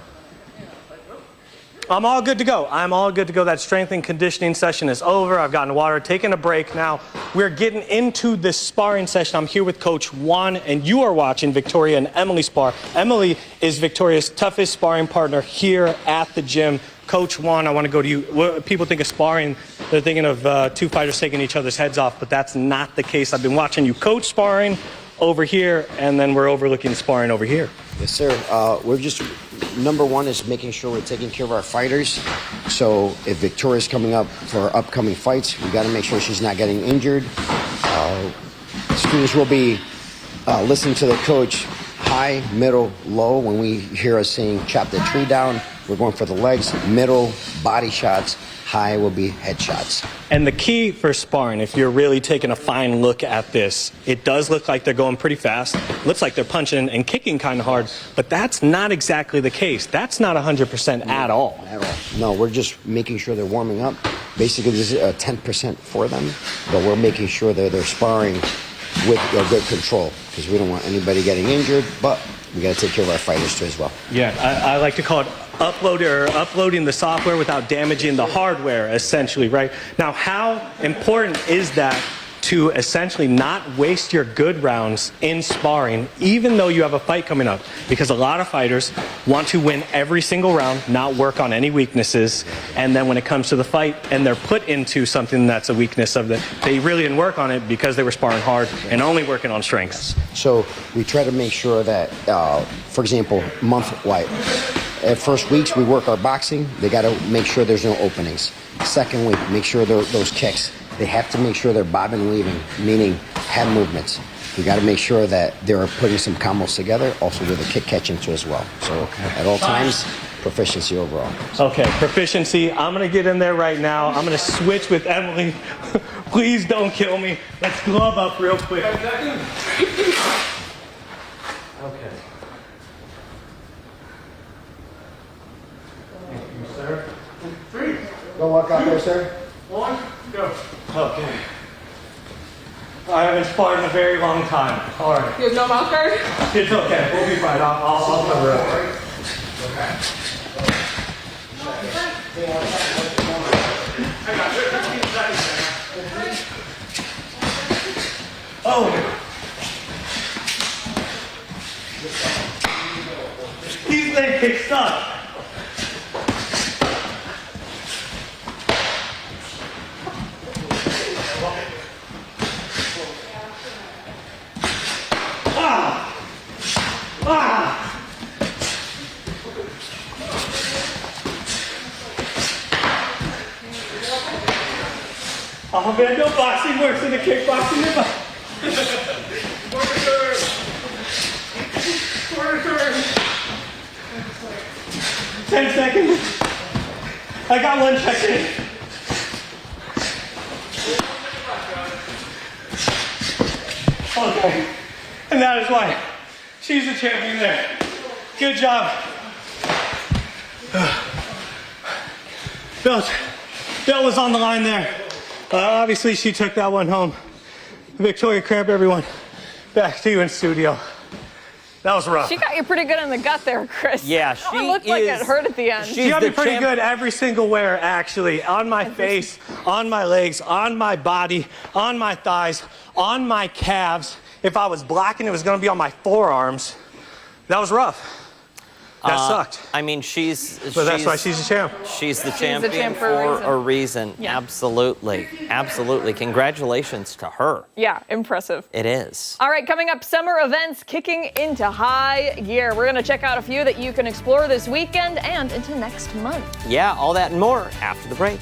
I'm all good to go. I'm all good to go. That strength and conditioning session is over. I've gotten water, taken a break. Now we're getting into this sparring session. I'm here with Coach Juan, and you are watching Victoria and Emily spar. Emily is Victoria's toughest sparring partner here at the gym. Coach Juan, I want to go to you. What people think of sparring, they're thinking of two fighters taking each other's heads off, but that's not the case. I've been watching you coach sparring over here, and then we're overlooking sparring over here. Yes, sir. We're just, number one is making sure we're taking care of our fighters. So if Victoria's coming up for our upcoming fights, we got to make sure she's not getting injured. Students will be listening to the coach high, middle, low. When we hear us saying chop the tree down, we're going for the legs, middle, body shots. High will be head shots. And the key for sparring, if you're really taking a fine look at this, it does look like they're going pretty fast. Looks like they're punching and kicking kind of hard, but that's not exactly the case. That's not 100% at all. At all. No, we're just making sure they're warming up. Basically, this is 10% for them, but we're making sure that they're sparring with a good control because we don't want anybody getting injured, but we got to take care of our fighters too as well. Yeah, I like to call it uploading the software without damaging the hardware, essentially, right? Now, how important is that to essentially not waste your good rounds in sparring, even though you have a fight coming up? Because a lot of fighters want to win every single round, not work on any weaknesses, and then when it comes to the fight and they're put into something that's a weakness of that, they really didn't work on it because they were sparring hard and only working on strengths. So we try to make sure that, for example, month-wide, at first weeks, we work our boxing. They got to make sure there's no openings. Second week, make sure those kicks, they have to make sure they're bobbing and weaving, meaning head movements. We got to make sure that they're putting some combos together, also with a kick catching too as well. So at all times, proficiency overall. Okay, proficiency. I'm going to get in there right now. I'm going to switch with Emily. Please don't kill me. Let's glove up real quick. Okay. Sir. 3. Go walk out there, sir. 1, go. Okay. I haven't sparred in a very long time. All right. You have no mouth guard? It's okay. We'll be fine. I'll cover it. Okay. Oh. These leg kicks suck. Oh man, no boxing works in the kickboxing. Quarter turn. 10 seconds. I got one check in. Okay. And that is why she's the champion there. Good job. Belt was on the line there. Obviously, she took that one home. Victoria Cramp, everyone. Back to you in studio. That was rough. She got you pretty good in the gut there, Chris. Yeah, That one looked like it hurt at the end. She got me pretty good every single wear, actually. On my face, on my legs, on my body, on my thighs, on my calves. If I was blocking, it was going to be on my forearms. That was rough. That sucked. I mean, But that's why she's the champ. She's the the champion champ for a reason. Yeah. Absolutely. Absolutely. Congratulations to her. Yeah, impressive. It is. All right, coming up, summer events kicking into high gear. We're going to check out a few that you can explore this weekend and into next month. Yeah, all that and more after the break.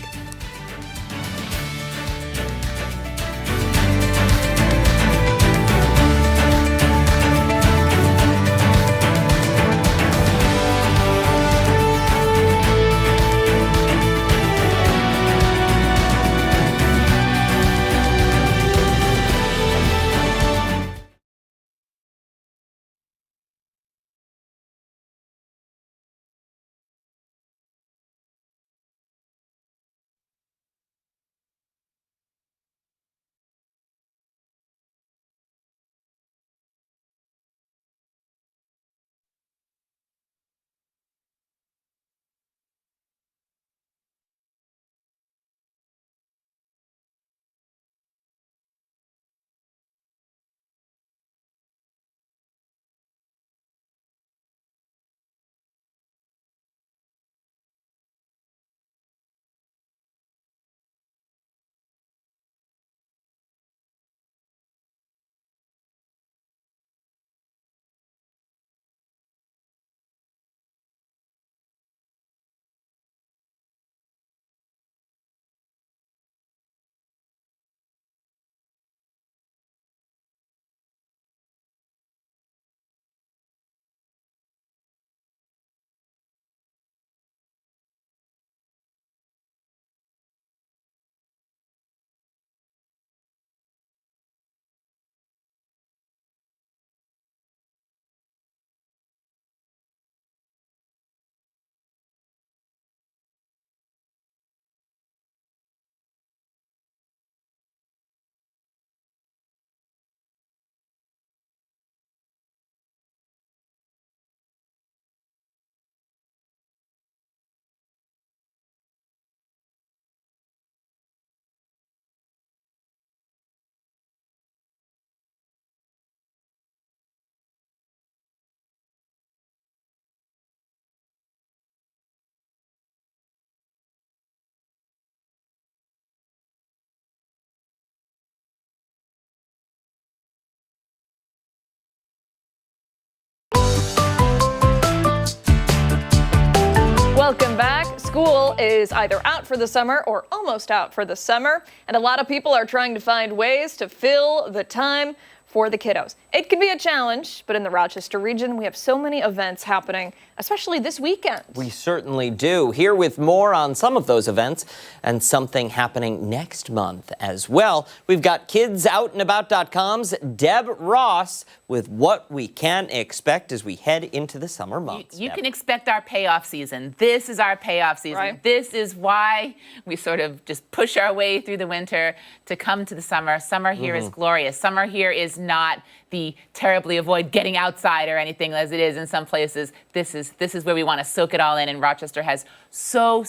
Welcome back. School is either out for the summer or almost out for the summer, and a lot of people are trying to find ways to fill the time for the kiddos. It can be a challenge, but in the Rochester region, we have so many events happening, especially this weekend. We certainly do. Here with more on some of those events and something happening next month as well. We've got KidsOutandAbout.com's Deb Ross with what we can expect as we head into the summer months. You can expect our payoff season. This is our payoff season. Right. This is why we sort of just push our way through the winter to come to the summer. Summer here is glorious. Summer here is not the terribly avoid getting outside or anything as it is in some places. This is where we want to soak it all in, and Rochester has so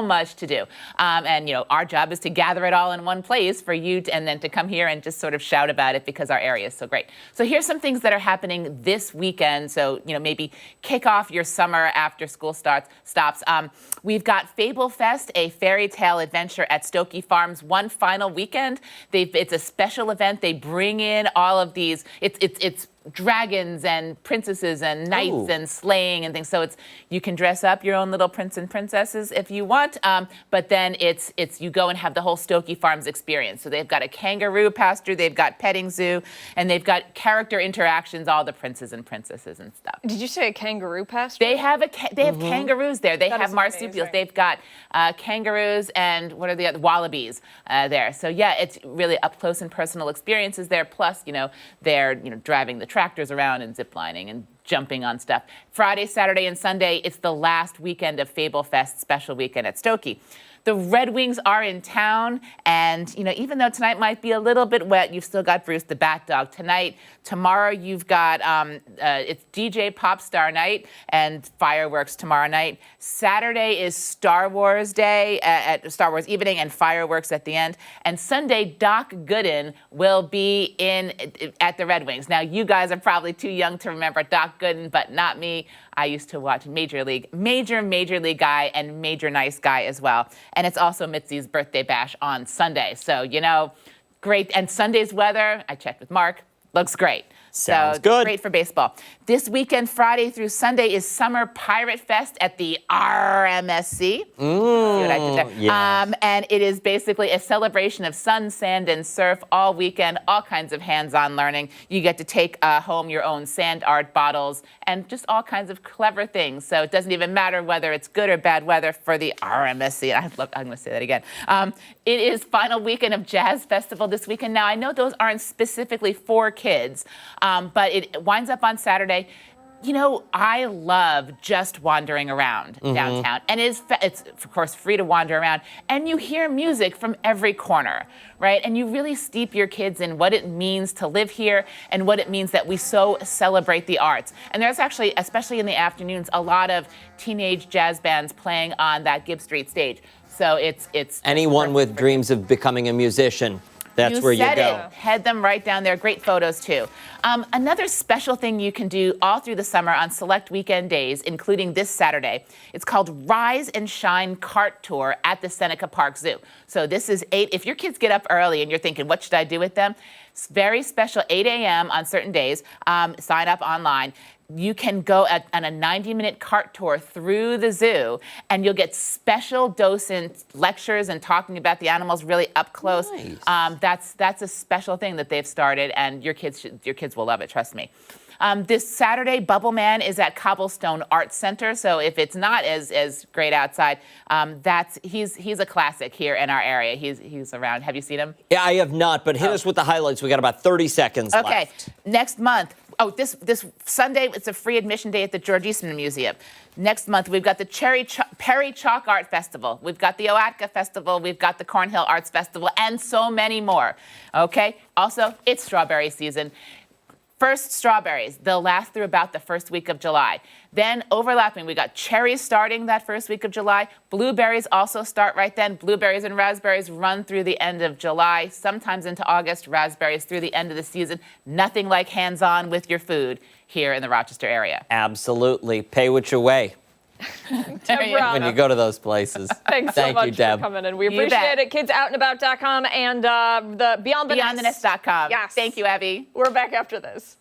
much to do. And you know, our job is to gather it all in one place for you and then to come here and just sort of shout about it because our area is so great. So here's some things that are happening this weekend. So, you know, maybe kick off your summer after school stops. We've got Fable Fest, a fairy tale adventure at Stokey Farms, one final weekend. It's a special event. They bring in all of these. It's dragons and princesses and knights and slaying and things. So you can dress up your own little prince and princesses if you want. But then it's you go and have the whole Stokey Farms experience. So they've got a kangaroo pasture, they've got petting zoo, and they've got character interactions, all the princes and princesses and stuff. Did you say a kangaroo pasture? They have kangaroos there. They have is marsupials. amazing. They've got kangaroos and what are the other wallabies there. So yeah, it's really up close and personal experiences there. Plus, you know, they're driving the tractors around and ziplining and jumping on stuff. Friday, Saturday, and Sunday, it's the last weekend of Fable Fest special weekend at Stokey. The Red Wings are in town, and even though tonight might be a little bit wet, you've still got Bruce the Bat Dog tonight. Tomorrow you've got it's DJ Pop Star night and fireworks tomorrow night. Saturday is Star Wars Day at Star Wars evening and fireworks at the end. And Sunday, Doc Gooden will be at the Red Wings. Now you guys are probably too young to remember Doc Gooden, but not me. I used to watch Major League guy and Major Nice Guy as well. And it's also Mitzi's birthday bash on Sunday. So, great. And Sunday's weather, I checked with Mark, looks great. Sounds so good. Great for baseball. This weekend, Friday through Sunday, is Summer Pirate Fest at the RMSC. See what I did there? Yes. And it is basically a celebration of sun, sand, and surf all weekend, all kinds of hands-on learning. You get to take home your own sand art bottles and just all kinds of clever things. So it doesn't even matter whether it's good or bad weather for the RMSC. I'm going to say that again. It is final weekend of Jazz Festival this weekend. Now, I know those aren't specifically for kids, but it winds up on Saturday. I love just wandering around downtown. And it's, of course, free to wander around. And you hear music from every corner, right? And you really steep your kids in what it means to live here and what it means that we so celebrate the arts. And there's actually, especially in the afternoons, a lot of teenage jazz bands playing on that Gibb Street stage. So it's Anyone with dreams of becoming a musician, that's where you said go. It. Head them right down there. Great photos, too. Another special thing you can do all through the summer on select weekend days, including this Saturday, it's called Rise and Shine Cart Tour at the Seneca Park Zoo. So this is if your kids get up early and you're thinking, what should I do with them? It's very special, 8 a.m. on certain days. Sign up online. You can go on a 90-minute cart tour through the zoo, and you'll get special docent lectures and talking about the animals really up close. Nice. That's a special thing that they've started, and your kids will love it. Trust me. This Saturday, Bubble Man is at Cobblestone Art Center. So if it's not as great outside, he's a classic here in our area. He's around. Have you seen him? Yeah, I have not, but hit us with the highlights. We got about 30 seconds left. Okay, next month. Oh, this Sunday, it's a free admission day at the George Eastman Museum. Next month, we've got the Perry Chalk Art Festival. We've got the Oatka Festival. We've got the Cornhill Arts Festival, and so many more. Okay? Also, it's strawberry season. First, strawberries. They'll last through about the first week of July. Then overlapping, we got cherries starting that first week of July. Blueberries also start right then. Blueberries and raspberries run through the end of July, sometimes into August. Raspberries through the end of the season. Nothing like hands-on with your food here in the Rochester area. Absolutely. Pay what you weigh when you go to those places. Thanks so much you, Deb. for coming in. We appreciate it. KidsOutandAbout.com and the BeyondTheNest.com. Yes. Thank you, Abby. We're back after this.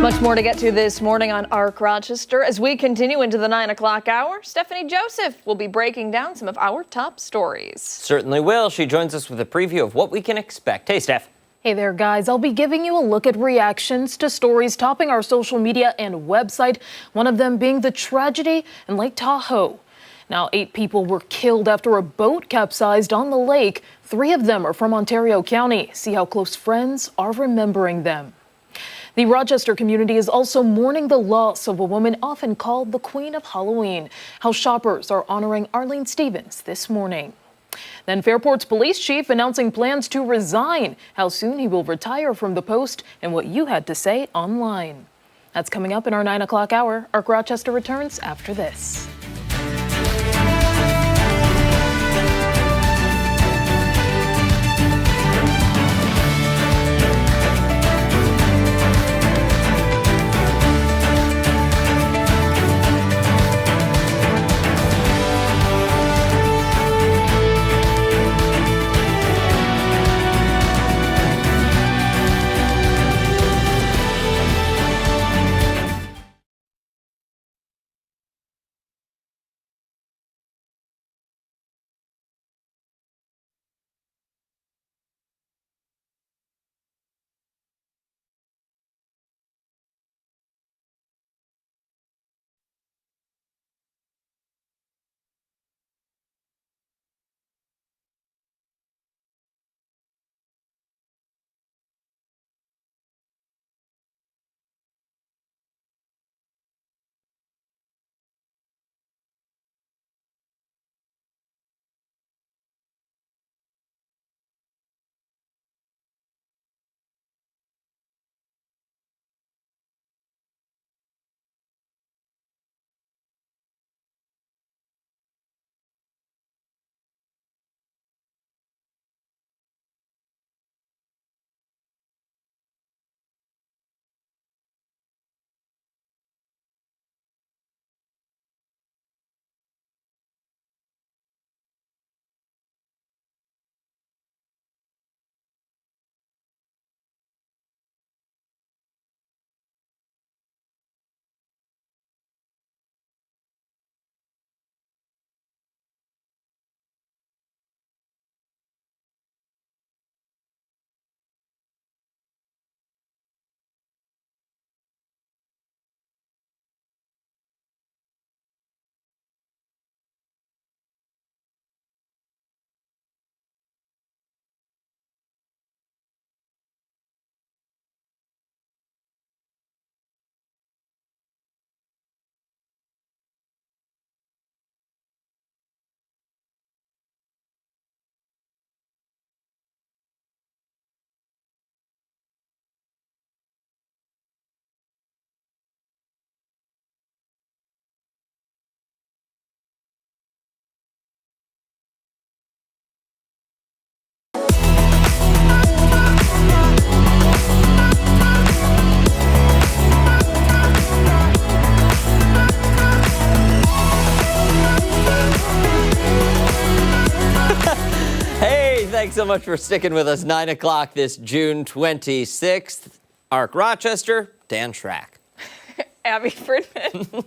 Much more to get to this morning on ARC Rochester. As we continue into the 9 o'clock hour, Stephannie Joseph will be breaking down some of our top stories. Certainly will. She joins us with a preview of what we can expect. Hey, Steph. Hey there, guys. I'll be giving you a look at reactions to stories topping our social media and website, one of them being the tragedy in Lake Tahoe. Now, 8 people were killed after a boat capsized on the lake. 3 of them are from Ontario County. See how close friends are remembering them. The Rochester community is also mourning the loss of a woman often called the Queen of Halloween. How shoppers are honoring Arlene Stevens this morning. Then Fairport's police chief announcing plans to resign, how soon he will retire from the post, and what you had to say online. That's coming up in our 9 o'clock hour. ARC Rochester returns after this. Thanks so much for sticking with us. 9 o'clock this June 26th. ARC Rochester, Dan Schrack. Abby Fridmann.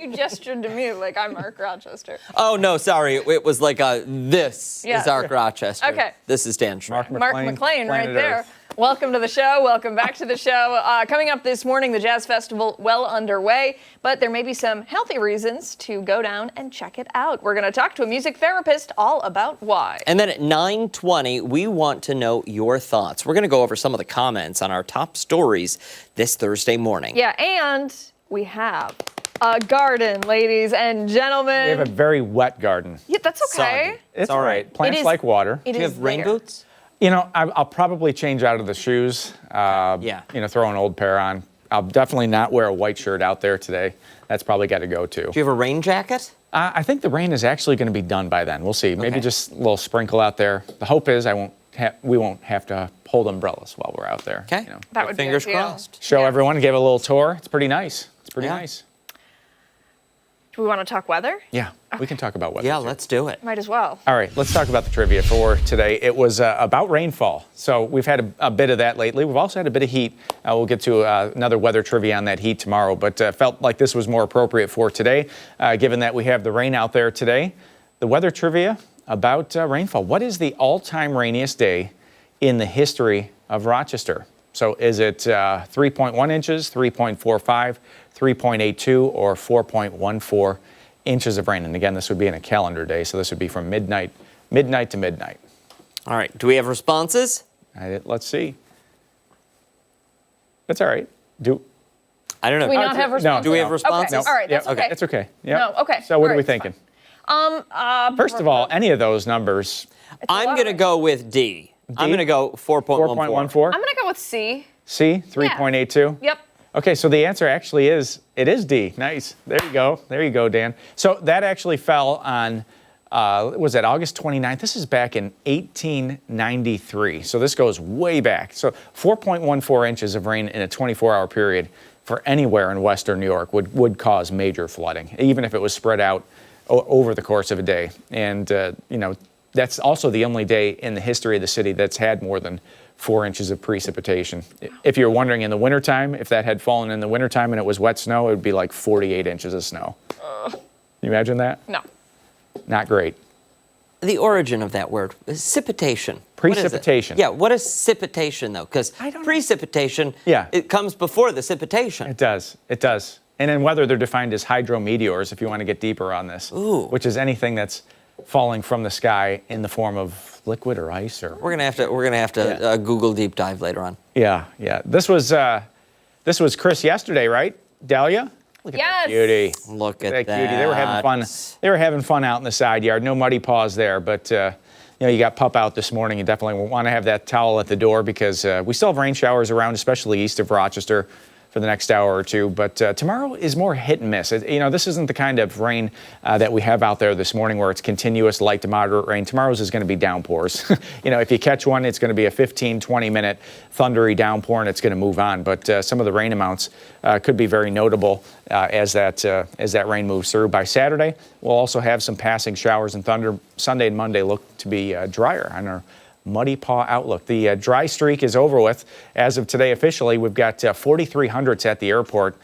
You gestured to me like I'm ARC Rochester. Oh, no, sorry. It was like this is ARC Rochester. Okay. This is Dan Schrack. Mark McLean right there. Earth. Welcome to the show. Welcome back to the show. Coming up this morning, the Jazz Festival well underway, but there may be some healthy reasons to go down and check it out. We're going to talk to a music therapist all about why. And then at 9:20, we want to know your thoughts. We're going to go over some of the comments on our top stories this Thursday morning. Yeah, and we have a garden, ladies and gentlemen. We have a very wet garden. Yeah, that's okay. Soggy. It's all right. Plants like water. It Do you is have rain there. boots? You know, I'll probably change out of the shoes. Yeah. You know, throw an old pair on. I'll definitely not wear a white shirt out there today. That's probably got to go too. Do you have a rain jacket? I think the rain is actually going to be done by then. We'll see. Maybe Okay. just a little sprinkle out there. The hope is we won't have to hold umbrellas while we're out there. Okay. You know. That would be Fingers ideal. crossed. Show Yeah. everyone, give a little tour. It's pretty nice. It's pretty Yeah. nice. Do we want to talk weather? Yeah, we can talk about weather. Yeah, too. let's do it. Might as well. All right, let's talk about the trivia for today. It was about rainfall. So we've had a bit of that lately. We've also had a bit of heat. We'll get to another weather trivia on that heat tomorrow, but felt like this was more appropriate for today, given that we have the rain out there today. The weather trivia about rainfall. What is the all-time rainiest day in the history of Rochester? So is it 3.1 inches, 3.45, 3.82, or 4.14 inches of rain? And again, this would be in a calendar day, so this would be from midnight to midnight. All right, do we have responses? Let's see. That's all right. I don't know. Do we not have responses? Do we have responses? Okay. All right, that's okay. That's okay. Yep. No, okay. So what All are we right, thinking? fine. First of all, any of those numbers. I'm going to go with D. I'm going to go 4.14. 4.14? I'm going to go with C. C, 3.82? Yep. Okay, so the answer actually is D. Nice. There you go. There you go, Dan. So that actually fell on, was that August 29th? This is back in 1893. So this goes way back. So 4.14 inches of rain in a 24-hour period for anywhere in western New York would cause major flooding, even if it was spread out over the course of a day. And, that's also the only day in the history of the city that's had more than 4 inches of precipitation. If you're wondering in the wintertime, if that had fallen in the wintertime and it was wet snow, it would be like 48 inches of snow. Can you imagine that? No. Not great. The origin of that word is precipitation. Precipitation. Yeah, what is precipitation, though? Because precipitation, it comes before the precipitation. It does. It does. And in weather, they're defined as hydrometeors, if you want to get deeper on this. Ooh. Which is anything that's falling from the sky in the form of liquid or ice, or We're gonna have to Google deep dive later on. yeah. This was Chris yesterday, right? Dahlia? Look at that beauty. Look at that that. beauty. They were having fun. They were having fun out in the side yard. No muddy paws there, but you got pup out this morning. You definitely want to have that towel at the door because we still have rain showers around, especially east of Rochester, for the next hour or two. But tomorrow is more hit and miss. This isn't the kind of rain that we have out there this morning where it's continuous light to moderate rain. Tomorrow's is going to be downpours. If you catch one, it's going to be a 15, 20-minute thundery downpour and it's going to move on. But some of the rain amounts could be very notable as that rain moves through. By Saturday, we'll also have some passing showers and thunder. Sunday and Monday look to be drier on our muddy paw outlook. The dry streak is over with. As of today, officially, we've got 4,300s at the airport.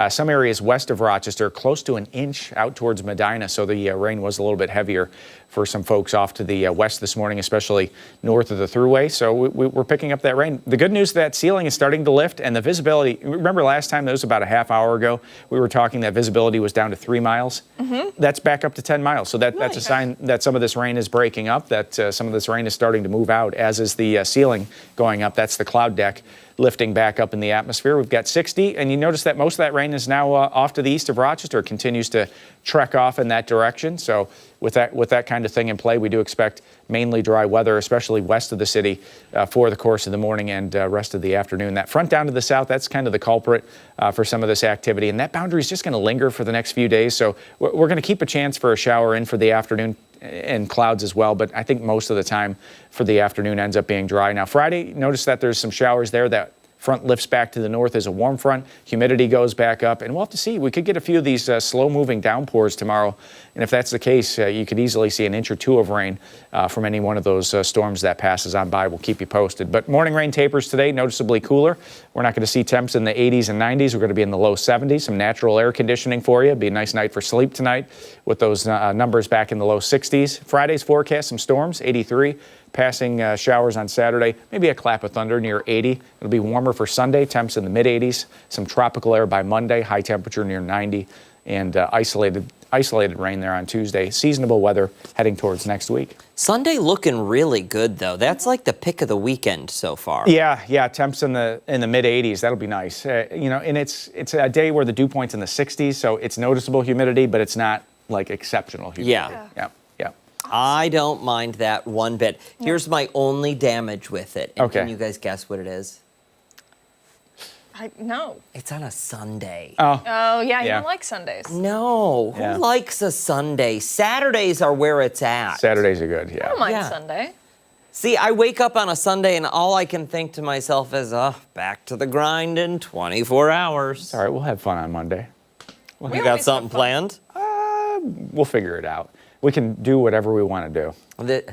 Some areas west of Rochester, close to an inch out towards Medina, so the rain was a little bit heavier for some folks off to the west this morning, especially north of the Thruway. So we're picking up that rain. The good news is that ceiling is starting to lift, and the visibility, remember last time, that was about a half hour ago, we were talking that visibility was down to 3 miles. Mm-hmm. That's back up to 10 miles. So that's a sign that some of this rain is breaking up, that some of this rain is starting to move out, as is the ceiling going up. That's the cloud deck lifting back up in the atmosphere. We've got 60, and you notice that most of that rain is now off to the east of Rochester. It continues to trek off in that direction. So with that kind of thing in play, we do expect mainly dry weather, especially west of the city, for the course of the morning and rest of the afternoon. That front down to the south, that's kind of the culprit for some of this activity, and that boundary is just going to linger for the next few days. So we're going to keep a chance for a shower in for the afternoon and clouds as well, but I think most of the time for the afternoon ends up being dry. Now Friday, notice that there's some showers there. That front lifts back to the north as a warm front. Humidity goes back up, and we'll have to see. We could get a few of these slow-moving downpours tomorrow, and if that's the case, you could easily see an inch or two of rain from any one of those storms that passes on by. We'll keep you posted. But morning rain tapers today, noticeably cooler. We're not going to see temps in the 80s and 90s. We're going to be in the low 70s. Some natural air conditioning for you. It'll be a nice night for sleep tonight with those numbers back in the low 60s. Friday's forecast, some storms, 83. Passing showers on Saturday, maybe a clap of thunder near 80. It'll be warmer for Sunday, temps in the mid-80s. Some tropical air by Monday, high temperature near 90, and isolated rain there on Tuesday. Seasonable weather heading towards next week. Sunday looking really good, though. That's like the pick of the weekend so far. Yeah, temps in the mid-80s. That'll be nice. And it's a day where the dew point's in the 60s, so it's noticeable humidity, but it's not like exceptional humidity. Yeah. I don't mind that one bit. Here's my only damage with it. And okay. Can you guys guess what it is? No. It's on a Sunday. Oh, yeah, you don't like Sundays. No. Who likes a Sunday? Saturdays are where it's at. Saturdays are good, I don't mind Sunday. See, I wake up on a Sunday and all I can think to myself is, back to the grind in 24 hours. All right, we'll have fun on Monday. You got something planned? we'll figure it out. We can do whatever we want to do.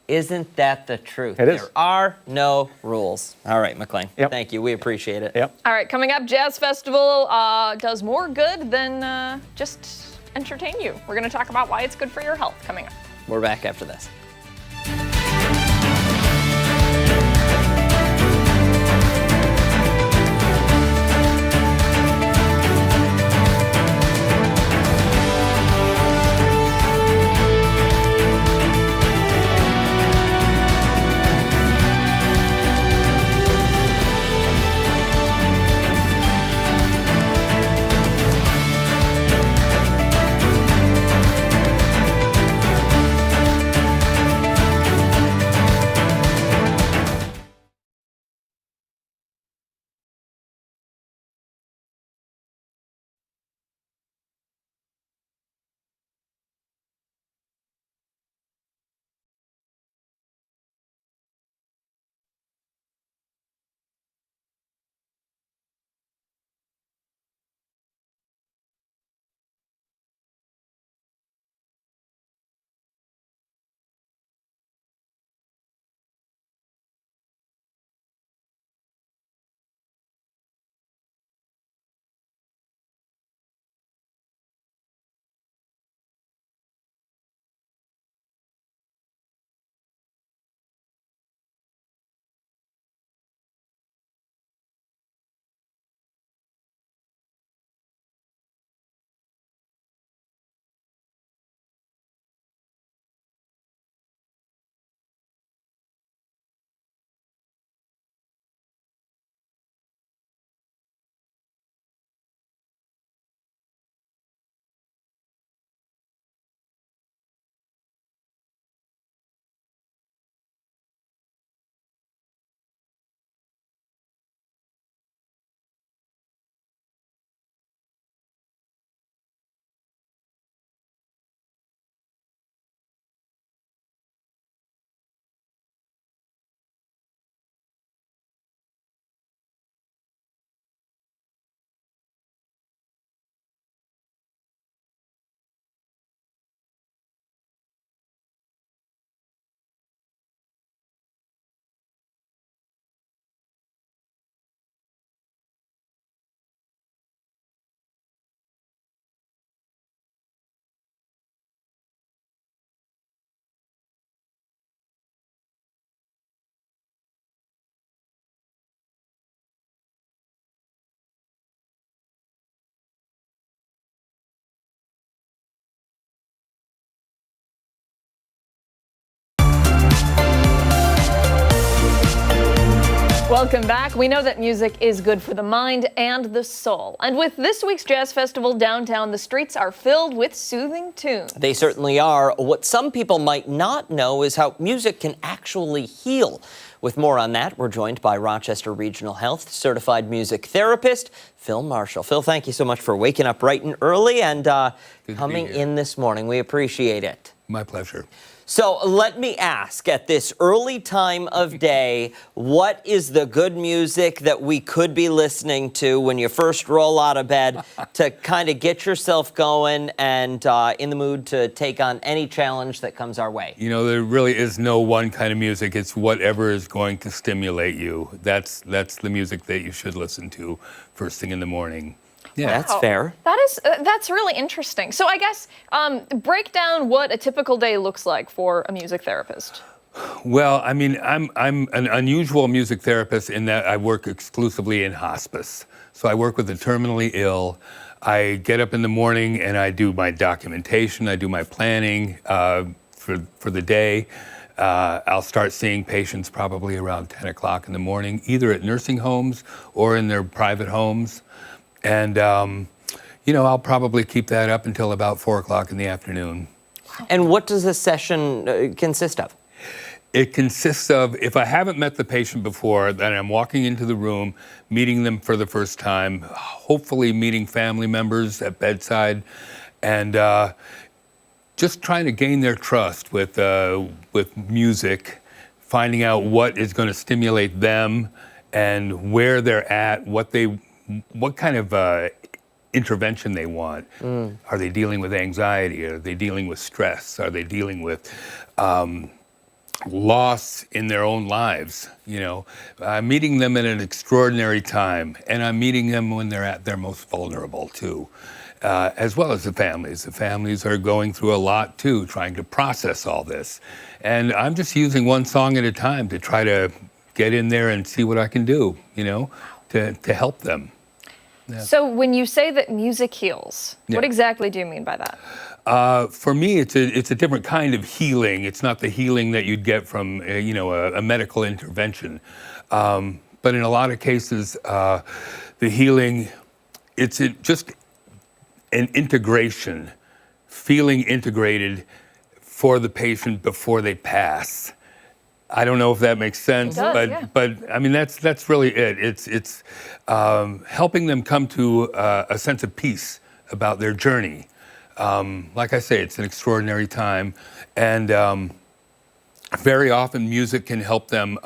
Isn't that the truth? It is. There are no rules. All right, McLean. Yep. Thank you. We appreciate it. Yep. All right, coming up, Jazz Festival does more good than just entertain you. We're going to talk about why it's good for your health coming up. We're back after this. Welcome back. We know that music is good for the mind and the soul. And with this week's Jazz Festival downtown, the streets are filled with soothing tunes. They certainly are. What some people might not know is how music can actually heal. With more on that, we're joined by Rochester Regional Health certified music therapist, Phil Marshall. Phil, thank you so much for waking up bright and early and coming in this morning. We appreciate it. My pleasure. So let me ask, at this early time of day, what is the good music that we could be listening to when you first roll out of bed to kind of get yourself going and in the mood to take on any challenge that comes our way? You know, there really is no one kind of music. It's whatever is going to stimulate you. That's the music that you should listen to first thing in the morning. Yeah, that's fair. That's really interesting. So I guess break down what a typical day looks like for a music therapist. Well, I mean, I'm an unusual music therapist in that I work exclusively in hospice. So I work with the terminally ill. I get up in the morning and I do my documentation. I do my planning for the day. I'll start seeing patients probably around 10 o'clock in the morning, either at nursing homes or in their private homes. And, you know, I'll probably keep that up until about 4 o'clock in the afternoon. And what does a session consist of? It consists of, if I haven't met the patient before, then I'm walking into the room, meeting them for the first time, hopefully meeting family members at bedside, and just trying to gain their trust with music, finding out what is going to stimulate them and where they're at, what kind of intervention they want. Are they dealing with anxiety? Are they dealing with stress? Are they dealing with loss in their own lives? You know, I'm meeting them at an extraordinary time, and I'm meeting them when they're at their most vulnerable too, as well as the families. The families are going through a lot too, trying to process all this. And I'm just using one song at a time to try to get in there and see what I can do, you know, to help them. Yeah. So when you say that music heals, what exactly do you mean by that? For me, it's a different kind of healing. It's not the healing that you'd get from a medical intervention, but in a lot of cases, the healing, it's just an integration, feeling integrated for the patient before they pass. I don't know if that makes sense, but I mean that's really it. It's helping them come to a sense of peace about their journey. Like I say, it's an extraordinary time, and very often music can help them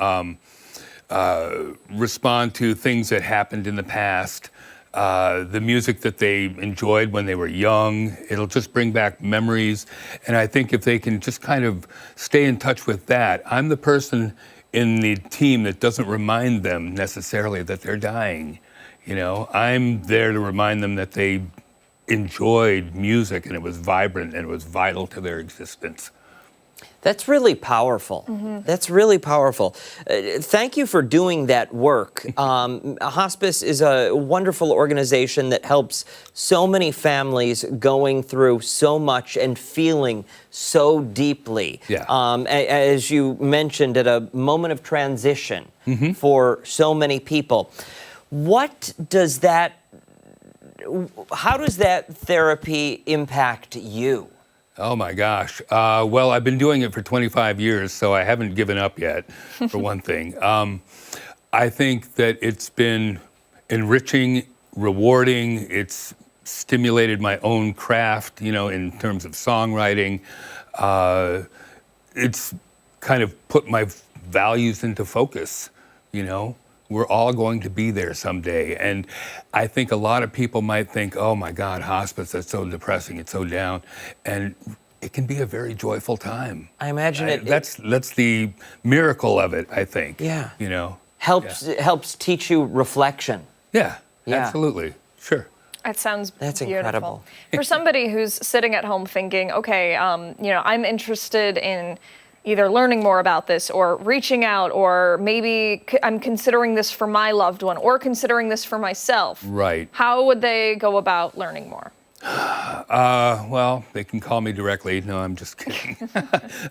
respond to things that happened in the past. The music that they enjoyed when they were young, it'll just bring back memories. And I think if they can just kind of stay in touch with that, I'm the person in the team that doesn't remind them necessarily that they're dying. You know, I'm there to remind them that they enjoyed music and it was vibrant and it was vital to their existence. That's really powerful. That's really powerful. Thank you for doing that work. Hospice is a wonderful organization that helps so many families going through so much and feeling so deeply. Yeah. As you mentioned, at a moment of transition for so many people. How does that therapy impact you? Oh my gosh. Well, I've been doing it for 25 years, so I haven't given up yet, for one thing. I think that it's been enriching, rewarding. It's stimulated my own craft, you know, in terms of songwriting. It's kind of put my values into focus, you know. We're all going to be there someday. And I think a lot of people might think, oh my God, hospice, that's so depressing, it's so down. And it can be a very joyful time. I imagine that's the miracle of it, I think. Yeah. You know? Helps teach you reflection. Yeah, absolutely. Sure. That sounds That's beautiful. incredible. For somebody who's sitting at home thinking, okay, I'm interested in either learning more about this or reaching out, or maybe I'm considering this for my loved one or considering this for myself. Right. How would they go about learning more? Well, they can call me directly. No, I'm just kidding.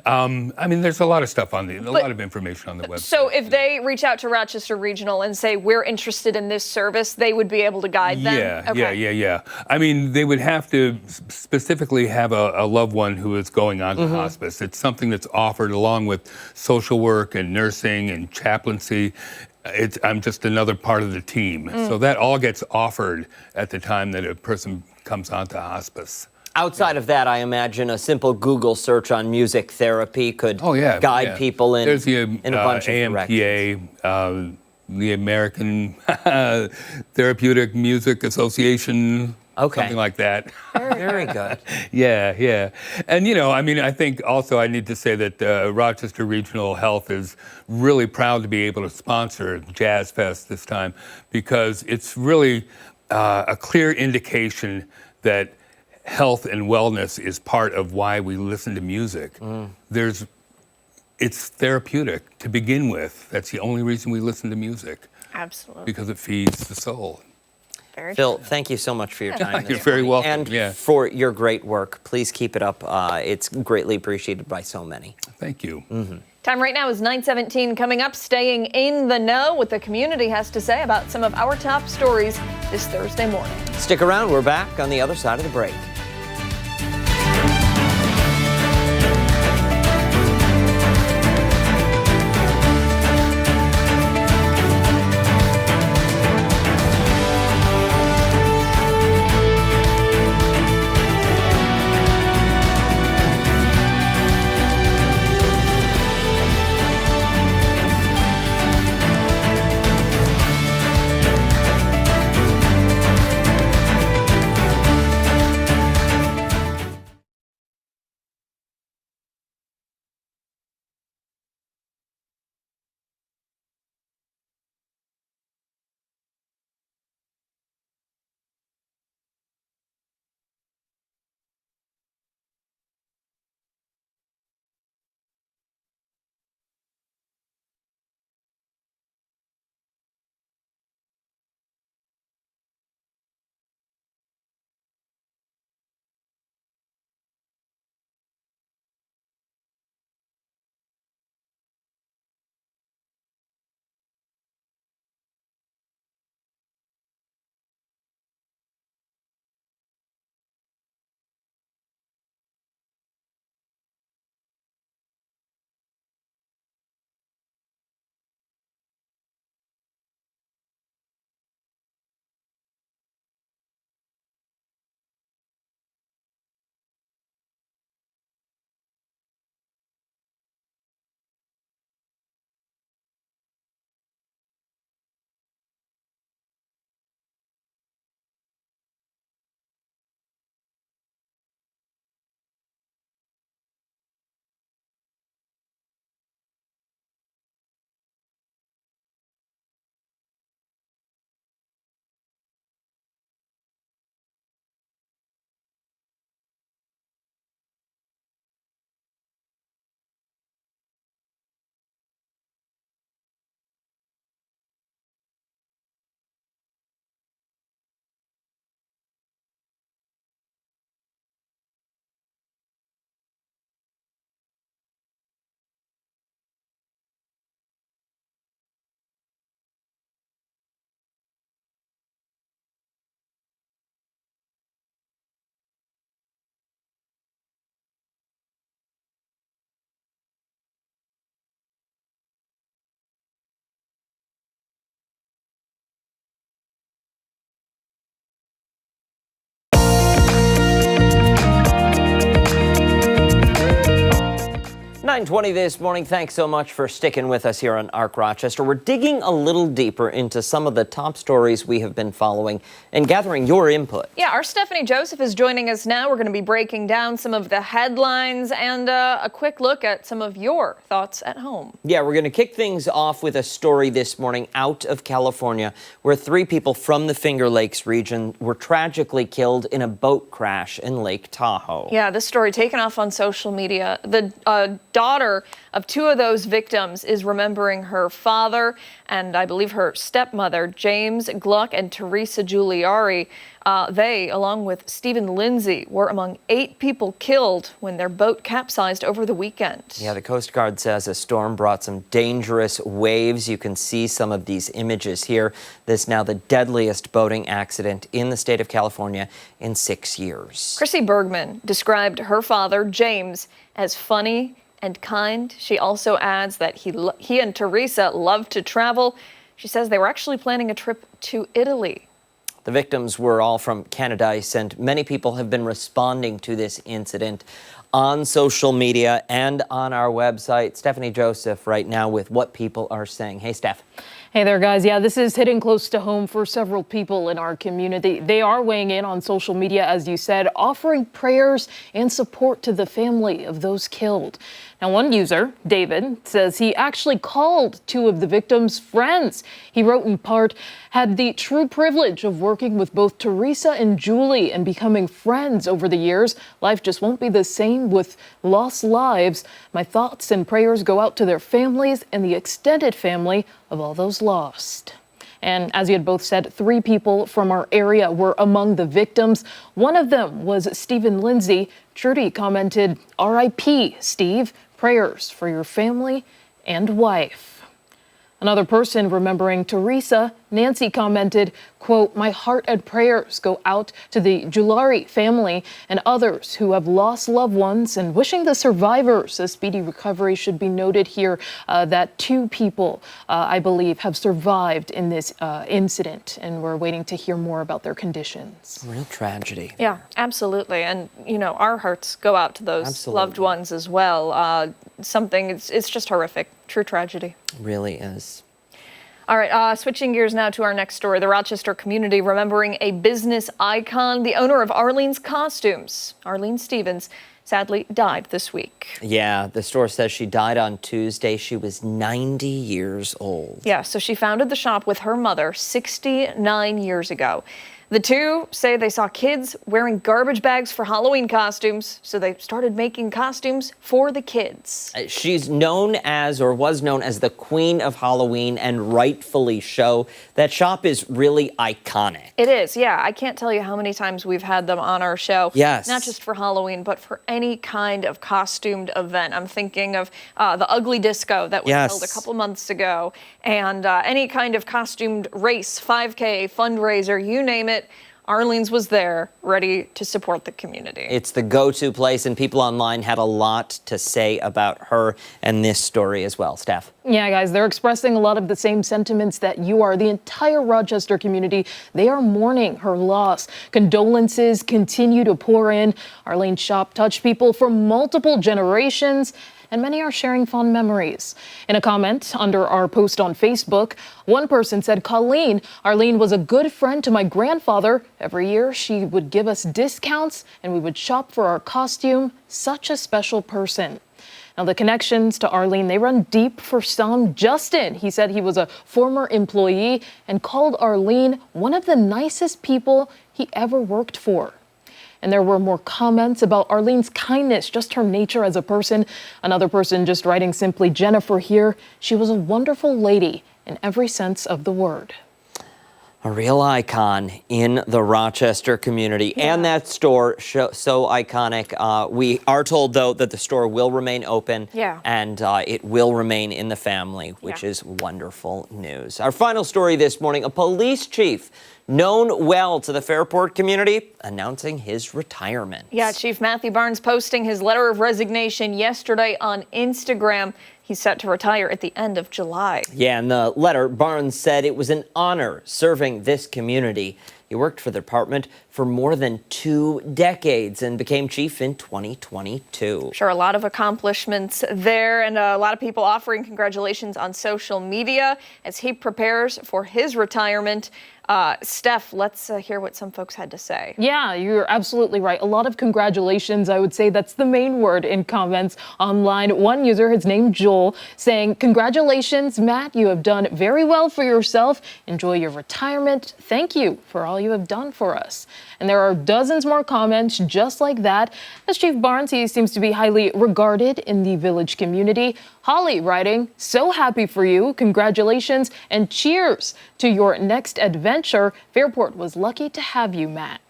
I mean, there's a lot of stuff on a lot of information on the website. So if they reach out to Rochester Regional and say, we're interested in this service, they would be able to guide them? Yeah. I mean, they would have to specifically have a loved one who is going on to hospice. It's something that's offered along with social work and nursing and chaplaincy. I'm just another part of the team. So that all gets offered at the time that a person comes onto hospice. Outside of that, I imagine a simple Google search on music therapy could guide people in, There's the, in a bunch of directions. AMPA, the American Therapeutic Music Association, something like that. Very good. Yeah. And, I mean, I think also I need to say that Rochester Regional Health is really proud to be able to sponsor Jazz Fest this time, because it's really a clear indication that health and wellness is part of why we listen to music. It's therapeutic to begin with. That's the only reason we listen to music. Absolutely. Because it feeds the soul. Phil, thank you so much for your time. You're very welcome. And for your great work. Please keep it up. It's greatly appreciated by so many. Thank you. Time right now is 9:17. Coming up, staying in the know, what the community has to say about some of our top stories this Thursday morning. Stick around. We're back on the other side of the break. 9:20 this morning. Thanks so much for sticking with us here on ARC Rochester. We're digging a little deeper into some of the top stories we have been following and gathering your input. Yeah, our Stephannie Joseph is joining us now. We're going to be breaking down some of the headlines and a quick look at some of your thoughts at home. Yeah, we're going to kick things off with a story this morning out of California where 3 people from the Finger Lakes region were tragically killed in a boat crash in Lake Tahoe. Yeah, this story taken off on social media. The daughter of 2 of those victims is remembering her father and I believe her stepmother, James Gluck and Teresa Giuliari. They, along with Stephen Lindsay, were among 8 people killed when their boat capsized over the weekend. Yeah, the Coast Guard says a storm brought some dangerous waves. You can see some of these images here. This is now the deadliest boating accident in the state of California in 6 years. Chrissy Bergman described her father, James, as funny and kind. She also adds that he and Teresa loved to travel. She says they were actually planning a trip to Italy. The victims were all from Canada, and many people have been responding to this incident on social media and on our website. Stephannie Joseph right now with what people are saying. Hey, Steph. Hey there, guys. Yeah, this is hitting close to home for several people in our community. They are weighing in on social media, as you said, offering prayers and support to the family of those killed. Now, one user, David, says he actually called 2 of the victims' friends. He wrote in part, had the true privilege of working with both Teresa and Julie and becoming friends over the years. Life just won't be the same with lost lives. My thoughts and prayers go out to their families and the extended family of all those lost. And as you had both said, 3 people from our area were among the victims. One of them was Stephen Lindsay. Trudy commented, R.I.P. Steve, prayers for your family and wife. Another person remembering Teresa, Nancy commented, quote, my heart and prayers go out to the Giuliari family and others who have lost loved ones and wishing the survivors a speedy recovery. Should be noted here that 2 people, I believe, have survived in this incident, and we're waiting to hear more about their conditions. Real tragedy. Yeah, absolutely. And, you know, our hearts go out to those loved ones as well. It's just horrific. True tragedy. Really is. All right, switching gears now to our next story. The Rochester community remembering a business icon, the owner of Arlene's Costumes, Arlene Stevens, sadly died this week. Yeah, the store says she died on Tuesday. She was 90 years old. Yeah, so she founded the shop with her mother 69 years ago. The 2 say they saw kids wearing garbage bags for Halloween costumes, so they started making costumes for the kids. She's known as, or was known as, the Queen of Halloween, and rightfully so. That shop is really iconic. It is, yeah. I can't tell you how many times we've had them on our show. Yes. Not just for Halloween, but for any kind of costumed event. I'm thinking of the Ugly Disco that was held a couple months ago, and any kind of costumed race, 5K, fundraiser, you name it. Arlene's was there, ready to support the community. It's the go-to place, and people online had a lot to say about her and this story as well. Steph? Yeah, guys, they're expressing a lot of the same sentiments that you are. The entire Rochester community, they are mourning her loss. Condolences continue to pour in. Arlene's shop touched people from multiple generations, and many are sharing fond memories. In a comment under our post on Facebook, one person said, Colleen, Arlene was a good friend to my grandfather. Every year she would give us discounts and we would shop for our costume. Such a special person. Now, the connections to Arlene, they run deep for some. Justin, he said he was a former employee and called Arlene one of the nicest people he ever worked for. And there were more comments about Arlene's kindness, just her nature as a person. Another person just writing simply, Jennifer here, she was a wonderful lady in every sense of the word. A real icon in the Rochester community, and that store so iconic. We are told, though, that the store will remain open, and it will remain in the family, which is wonderful news. Our final story this morning, a police chief known well to the Fairport community, announcing his retirement. Yeah, Chief Matthew Barnes posting his letter of resignation yesterday on Instagram. He's set to retire at the end of July. Yeah, in the letter, Barnes said it was an honor serving this community. He worked for the department for more than 2 decades and became chief in 2022. Sure, a lot of accomplishments there, and a lot of people offering congratulations on social media as he prepares for his retirement. Steph, let's hear what some folks had to say. Yeah, you're absolutely right. A lot of congratulations. I would say that's the main word in comments online. One user, his name Joel, saying, "Congratulations, Matt. You have done very well for yourself. Enjoy your retirement. Thank you for all you have done for us." And there are dozens more comments just like that. As Chief Barnes, he seems to be highly regarded in the village community. Holly writing, "So happy for you. Congratulations and cheers to your next adventure. Fairport was lucky to have you, Matt."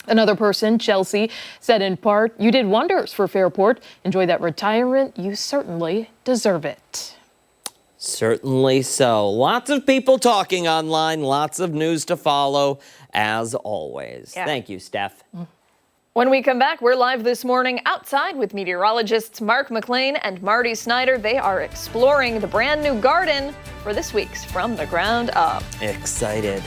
Another person, Chelsea, said in part, "You did wonders for Fairport. Enjoy that retirement. You certainly deserve it." Certainly so. Lots of people talking online, lots of news to follow, as always. Yeah. Thank you, Steph. When we come back, we're live this morning outside with meteorologists Mark McLean and Marty Snyder. They are exploring the brand new garden for this week's From the Ground Up. Excited.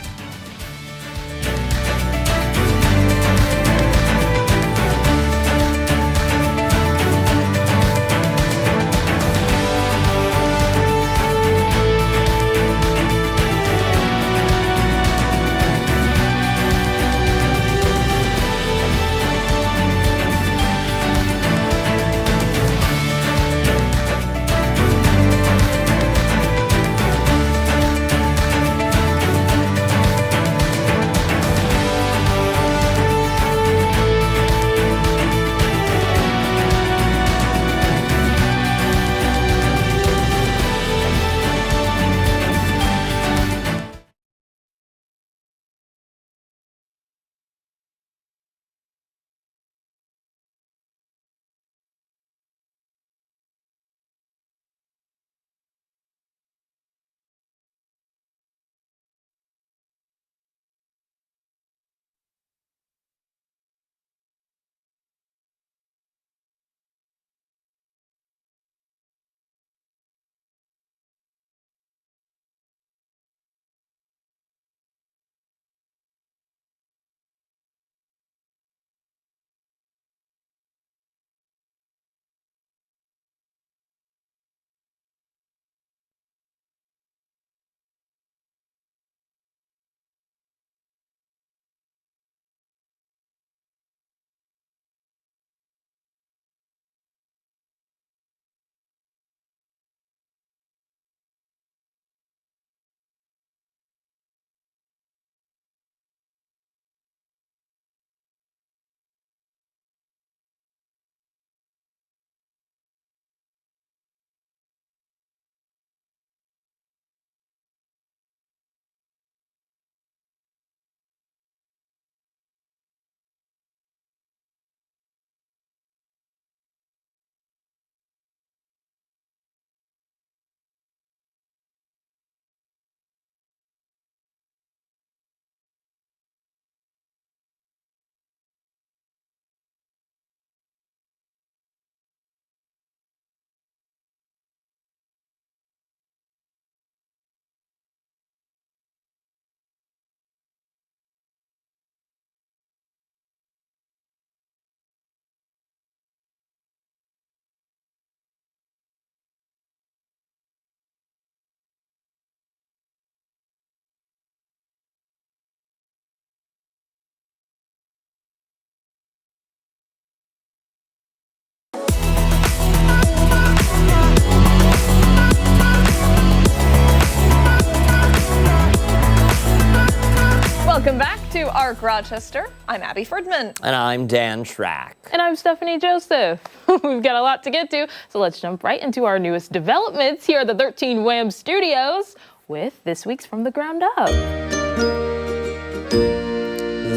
Welcome back to ARC Rochester. I'm Abi Fridmann. And I'm Dan Schrack. And I'm Stephannie Joseph. We've got a lot to get to, so let's jump right into our newest developments here at the 13 Wham Studios with this week's From the Ground Up.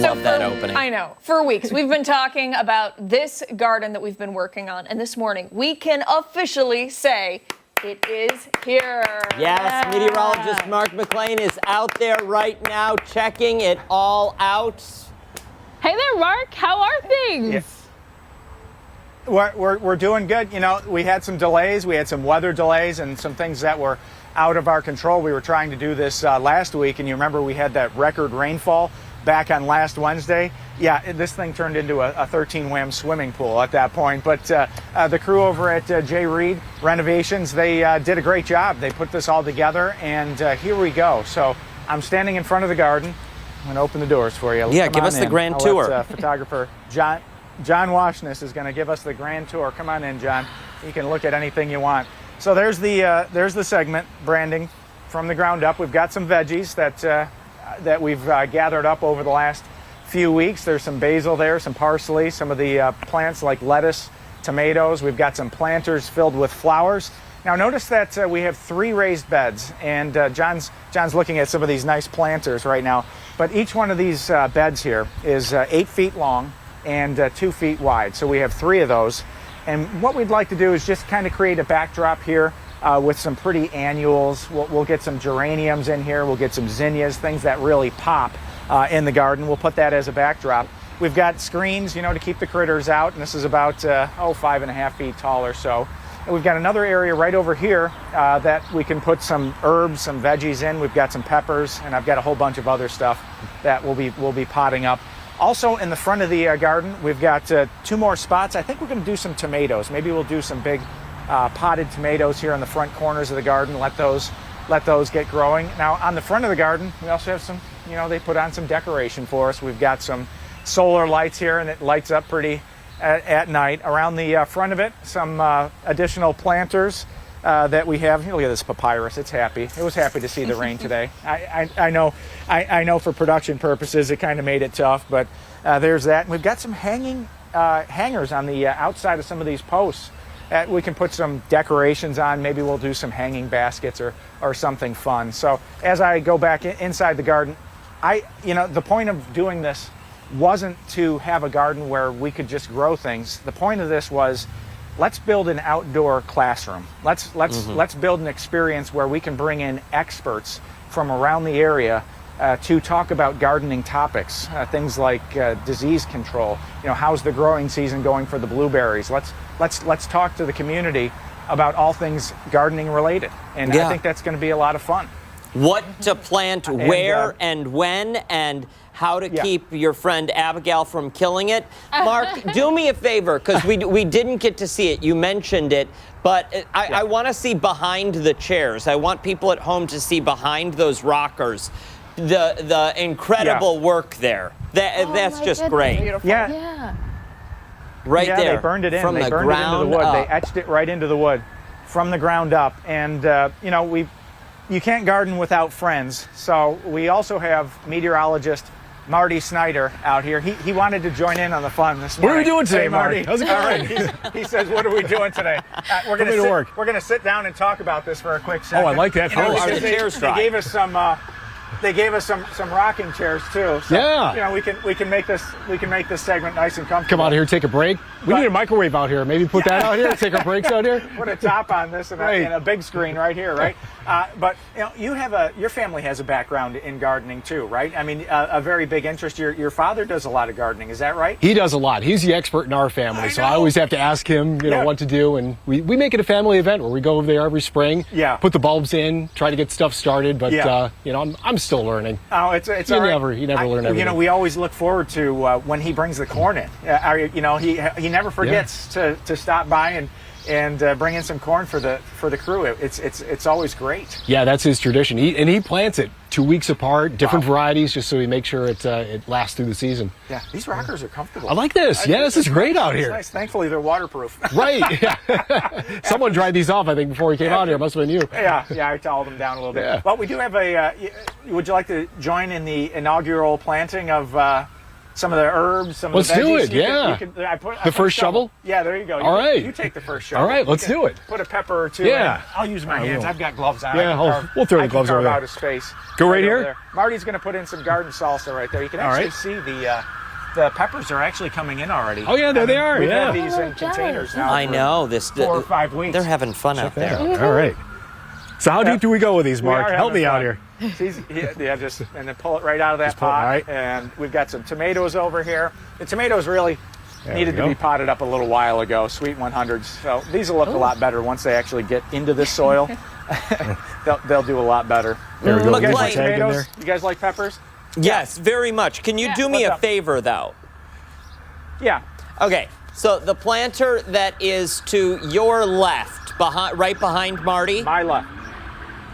Love that opening. I know. For weeks, we've been talking about this garden that we've been working on, and this morning we can officially say it is here. Yes, meteorologist Mark McLean is out there right now checking it all out. Hey there, Mark. How are things? Yeah. We're doing good. You know, we had some delays. We had some weather delays and some things that were out of our control. We were trying to do this last week, and you remember we had that record rainfall back on last Wednesday, yeah, this thing turned into a 13-wham swimming pool at that point. But the crew over at J. Reed Renovations, they did a great job. They put this all together, and here we go. So I'm standing in front of the garden. I'm going to open the doors for you. Yeah, Come give on us the in. grand I'll tour. let, photographer John Washness is going to give us the grand tour. Come on in, John. You can look at anything you want. So there's the segment branding from the ground up. We've got some veggies that we've gathered up over the last few weeks. There's some basil there, some parsley, some of the plants like lettuce, tomatoes. We've got some planters filled with flowers. Now notice that we have 3 raised beds, and John's looking at some of these nice planters right now. But each one of these beds here is 8 feet long and 2 feet wide. So we have 3 of those. And what we'd like to do is just kind of create a backdrop here with some pretty annuals. We'll get some geraniums in here. We'll get some zinnias, things that really pop in the garden. We'll put that as a backdrop. We've got screens, to keep the critters out, and this is about 5.5 feet tall or so. And we've got another area right over here that we can put some herbs, some veggies in. We've got some peppers, and I've got a whole bunch of other stuff that we'll be potting up. Also in the front of the garden, we've got 2 more spots. I think we're going to do some tomatoes. Maybe we'll do some big potted tomatoes here on the front corners of the garden. Let those get growing. Now on the front of the garden, we also have some, they put on some decoration for us. We've got some solar lights here, and it lights up pretty at night. Around the front of it, some additional planters that we have. Look at this papyrus. It's happy. It was happy to see the rain today. I know for production purposes it kind of made it tough, but there's that. And we've got some hangers on the outside of some of these posts. We can put some decorations on. Maybe we'll do some hanging baskets or something fun. So as I go back inside the garden, the point of doing this wasn't to have a garden where we could just grow things. The point of this was, let's build an outdoor classroom. Let's build an experience where we can bring in experts from around the area to talk about gardening topics, things like disease control. How's the growing season going for the blueberries? Let's talk to the community about all things gardening related, and I think that's going to be a lot of fun. What to plant where and when, and how to keep your friend Abigail from killing it. Mark, do me a favor, because we didn't get to see it. You mentioned it, but I want to see behind the chairs. I want people at home to see behind those rockers the incredible work there. That's just great. Beautiful. Yeah. Right there. They burned it in. From They the burned it into the ground wood. up. They etched it right into the wood from the ground up. And, you can't garden without friends. So we also have meteorologist Marty Snyder out here. He wanted to join in on the fun this morning. What are we doing today, Hey, Marty? How's it going? All right. He says, what are we doing today? We're going to sit down and talk about this for a quick second. Oh, I like that. Are the chairs dry? They gave us some. They gave us some rocking chairs too. So, Yeah. we can make this segment nice and comfortable. Come out here, take a break. We need a microwave out here. Maybe put that out here. Take our breaks out here. Put a top on this and a big screen right here, right? But your family has a background in gardening too, right? I mean, a very big interest. Your father does a lot of gardening. Is that right? He does a lot. He's the expert in our family, so I always have to ask him, what to do. And we make it a family event where we go over there every spring. Yeah. Put the bulbs in, try to get stuff started. But I'm still learning. Oh, it's You all right. never learn everything. We always look forward to when he brings the corn in. He never forgets to stop by and bring in some corn for the crew. It's always great. Yeah, that's his tradition. He plants it 2 weeks apart, different varieties, just so we make sure it lasts through the season. Yeah, these rockers are comfortable. I like this. Yeah, this is great out here. Nice. Thankfully, they're waterproof. Right. Yeah. Someone dried these off, I think, before he came out here. Must have been you. Yeah, I toweled them down a little bit. Yeah. But we do have would you like to join in the inaugural planting of some of the herbs, some Let's of the veggies? do it, I put The first shovel? Yeah, there you go. All right. You take the first shovel. All right, let's do it. Put a pepper or two Yeah. in. I'll use my hands. I've got gloves on. Yeah, we'll throw the gloves over there. Out of space. Go right over here? there. Marty's going to put in some garden salsa right there. You can All actually right. see the peppers are actually coming in already. Oh, yeah, there they are, We've yeah. had these in containers now. I for know this. 4 or 5 weeks. They're having fun out there. All right. So how deep do we go with these, We Mark? are Help me having out fun. here. Just and then pull it right out of that pull it, pot. all right. And we've got some tomatoes over here. The tomatoes really There needed we to go. be potted up a little while ago, sweet 100s. So these will look a lot better once they actually get into this soil. They'll do a lot better. There we go. McLean. You guys like Tag in tomatoes? there. You guys like peppers? Yes, very much. Can you do me What's a up? favor, though? Yeah. Okay, so the planter that is to your left, right behind Marty. My left.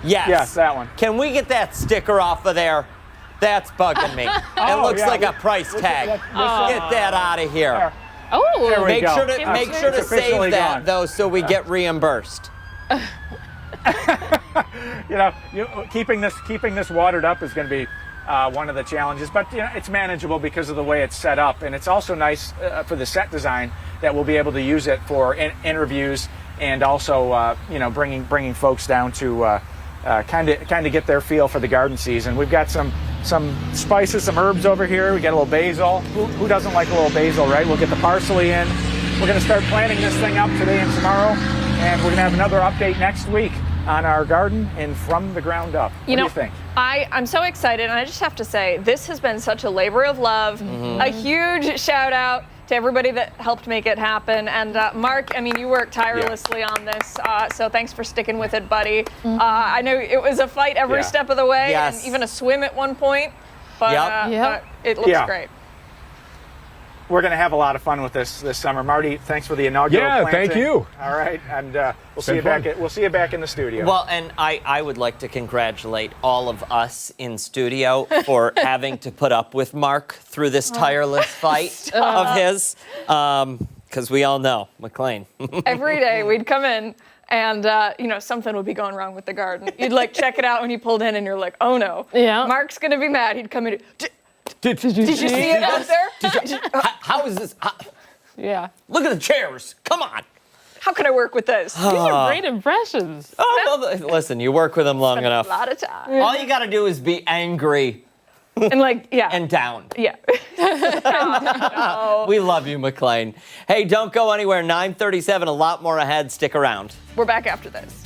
Yes. Yes, that one. Can we get that sticker off of there? That's bugging me. It looks yeah, like a price tag. Get that out of here. There. Oh, There we Make go. sure to It's save officially that gone. though, so we get reimbursed. Keeping this watered up is going to be one of the challenges, but it's manageable because of the way it's set up, and it's also nice for the set design that we'll be able to use it for interviews and also bringing folks down to kind of get their feel for the garden season. We've got some spices, some herbs over here. We got a little basil. Who doesn't like a little basil, right? We'll get the parsley in. We're going to start planting this thing up today and tomorrow, and we're going to have another update next week on our garden and from the ground up. What do you think? I'm so excited, and I just have to say, this has been such a labor of love. A huge shout out to everybody that helped make it happen. And Mark, I mean, you worked tirelessly on this, so thanks for sticking with it, buddy. I know it was a fight every step of the way, and even a swim at one point, but, but it looks great. We're going to have a lot of fun with this summer. Marty, thanks for the inaugural planting. Thank you. All right, and we'll see you back in the studio. Well, and I would like to congratulate all of us in studio for having to put up with Mark through this tireless fight of his, because we all know McLean. Every day we'd come in, and something would be going wrong with the garden. You'd like check it out when you pulled in, and you're like, oh no, Mark's gonna be mad. He'd come in. Did you see it out there? How is this? Yeah. Look at the chairs. Come on. How can I work with this? These are great impressions. Oh, well, listen, you work with them long enough. A lot of time. All you got to do is be angry And and down. Yeah. We love you, McLean. Hey, don't go anywhere. 9:37, a lot more ahead. Stick around. We're back after this.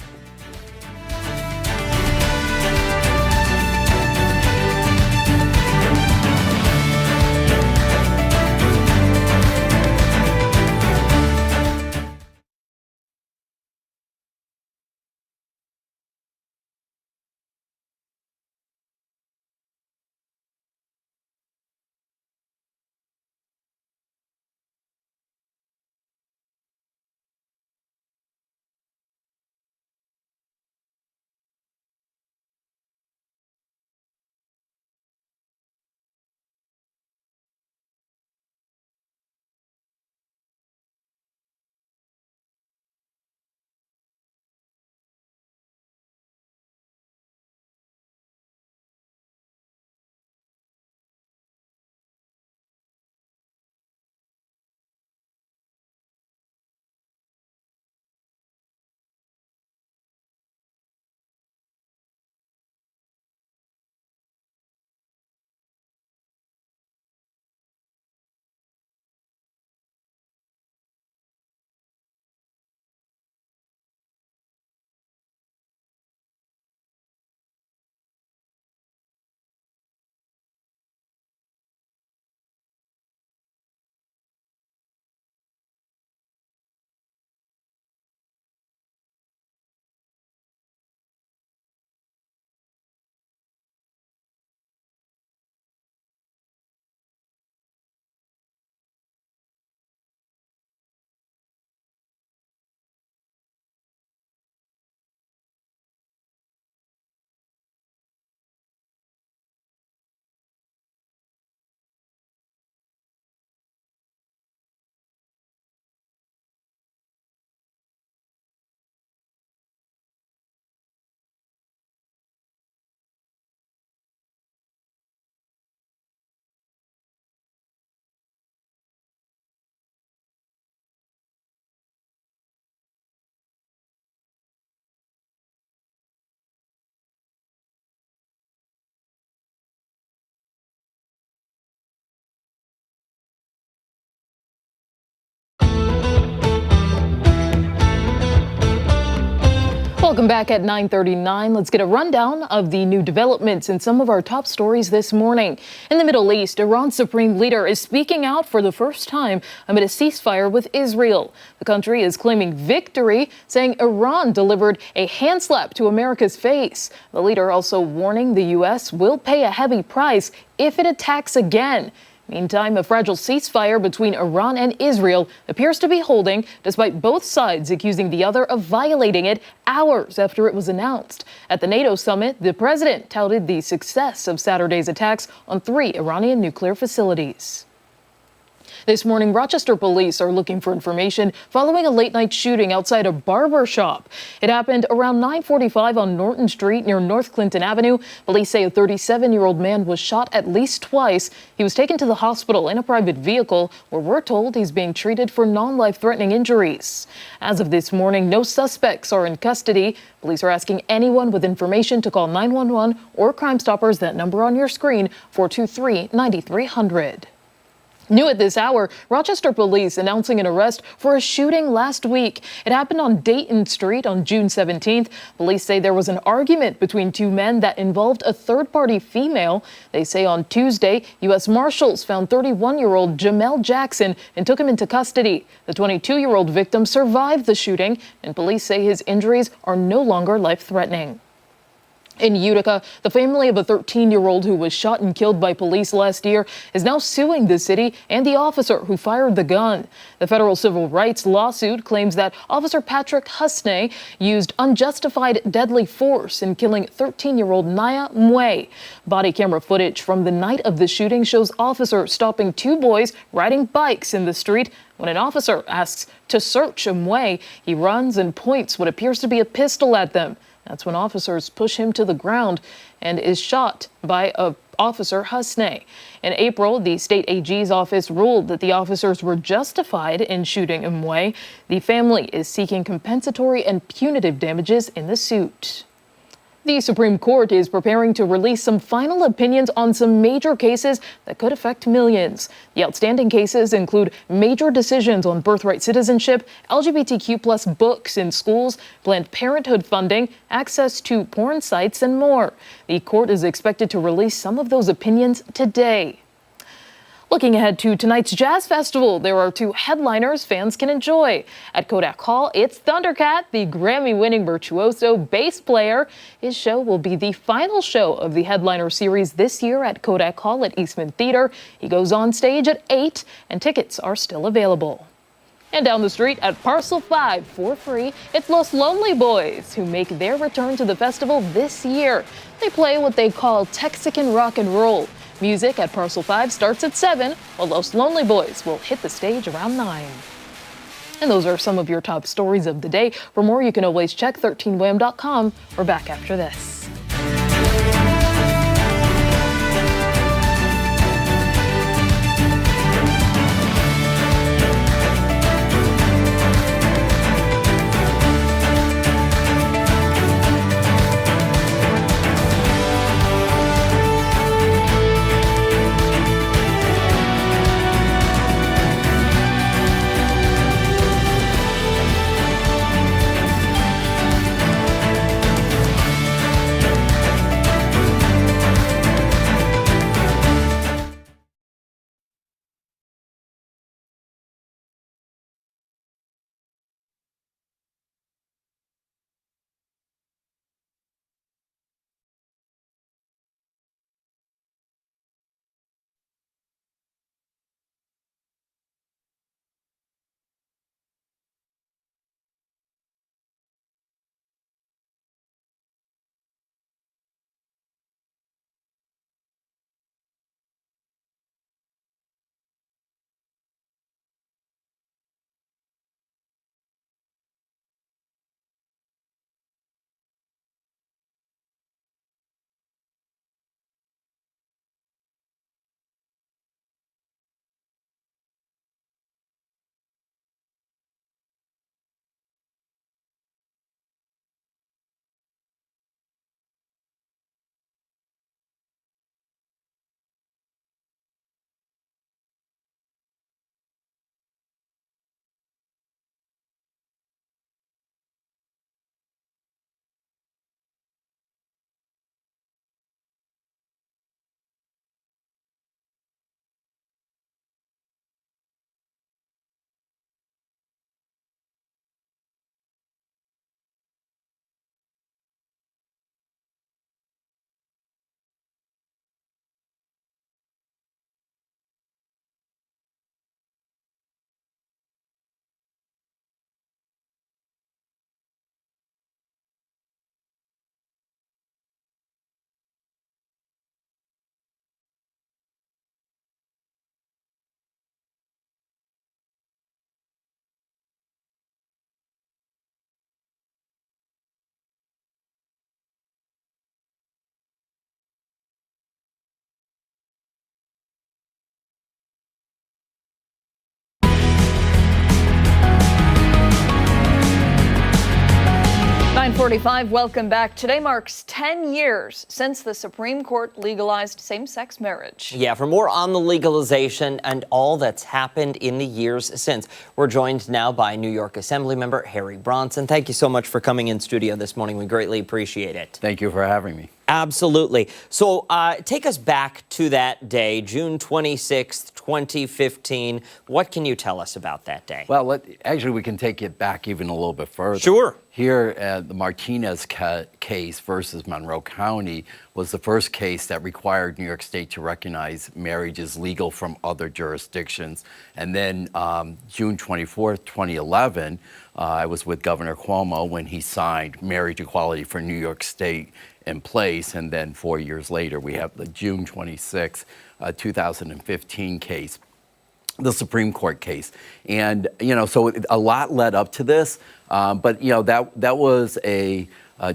Welcome back at 9:39. Let's get a rundown of the new developments in some of our top stories this morning. In the Middle East, Iran's supreme leader is speaking out for the first time amid a ceasefire with Israel. The country is claiming victory, saying Iran delivered a hand slap to America's face. The leader also warning the U.S. will pay a heavy price if it attacks again. Meantime, a fragile ceasefire between Iran and Israel appears to be holding, despite both sides accusing the other of violating it hours after it was announced. At the NATO summit, the president touted the success of Saturday's attacks on 3 Iranian nuclear facilities. This morning, Rochester police are looking for information following a late-night shooting outside a barber shop. It happened around 9:45 on Norton Street near North Clinton Avenue. Police say a 37-year-old man was shot at least twice. He was taken to the hospital in a private vehicle, where we're told he's being treated for non-life-threatening injuries. As of this morning, no suspects are in custody. Police are asking anyone with information to call 911 or Crime Stoppers, that number on your screen, 423-9300. New at this hour, Rochester police announcing an arrest for a shooting last week. It happened on Dayton Street on June 17th. Police say there was an argument between 2 men that involved a third-party female. They say on Tuesday, U.S. Marshals found 31-year-old Jamel Jackson and took him into custody. The 22-year-old victim survived the shooting, and police say his injuries are no longer life-threatening. In Utica, the family of a 13-year-old who was shot and killed by police last year is now suing the city and the officer who fired the gun. The federal civil rights lawsuit claims that Officer Patrick Husney used unjustified deadly force in killing 13-year-old Naya Mwe. Body camera footage from the night of the shooting shows officers stopping 2 boys riding bikes in the street. When an officer asks to search Mwe, he runs and points what appears to be a pistol at them. That's when officers push him to the ground and is shot by Officer Husney. In April, the state AG's office ruled that the officers were justified in shooting Mwe. The family is seeking compensatory and punitive damages in the suit. The Supreme Court is preparing to release some final opinions on some major cases that could affect millions. The outstanding cases include major decisions on birthright citizenship, LGBTQ+ books in schools, Planned Parenthood funding, access to porn sites, and more. The court is expected to release some of those opinions today. Looking ahead to tonight's Jazz Festival, there are 2 headliners fans can enjoy. At Kodak Hall, it's Thundercat, the Grammy-winning virtuoso bass player. His show will be the final show of the headliner series this year at Kodak Hall at Eastman Theater. He goes on stage at 8, and tickets are still available. And down the street at Parcel 5 for free, it's Los Lonely Boys, who make their return to the festival this year. They play what they call Texican rock and roll. Music at Parcel 5 starts at 7, while Los Lonely Boys will hit the stage around 9. And those are some of your top stories of the day. For more, you can always check 13wham.com. We're back after this. 6:45, welcome back. Today marks 10 years since the Supreme Court legalized same-sex marriage. Yeah, for more on the legalization and all that's happened in the years since, we're joined now by New York Assemblymember Harry Bronson. Thank you so much for coming in studio this morning. We greatly appreciate it. Thank you for having me. Absolutely. So take us back to that day, June 26th, 2015. What can you tell us about that day? Well, actually, we can take it back even a little bit further. Sure. Here, the Martinez case versus Monroe County was the first case that required New York State to recognize marriage as legal from other jurisdictions. And then June 24th, 2011, I was with Governor Cuomo when he signed marriage equality for New York State in place. And then 4 years later, we have the June 26, 2015 case, the Supreme Court case. And, so a lot led up to this. But, that was a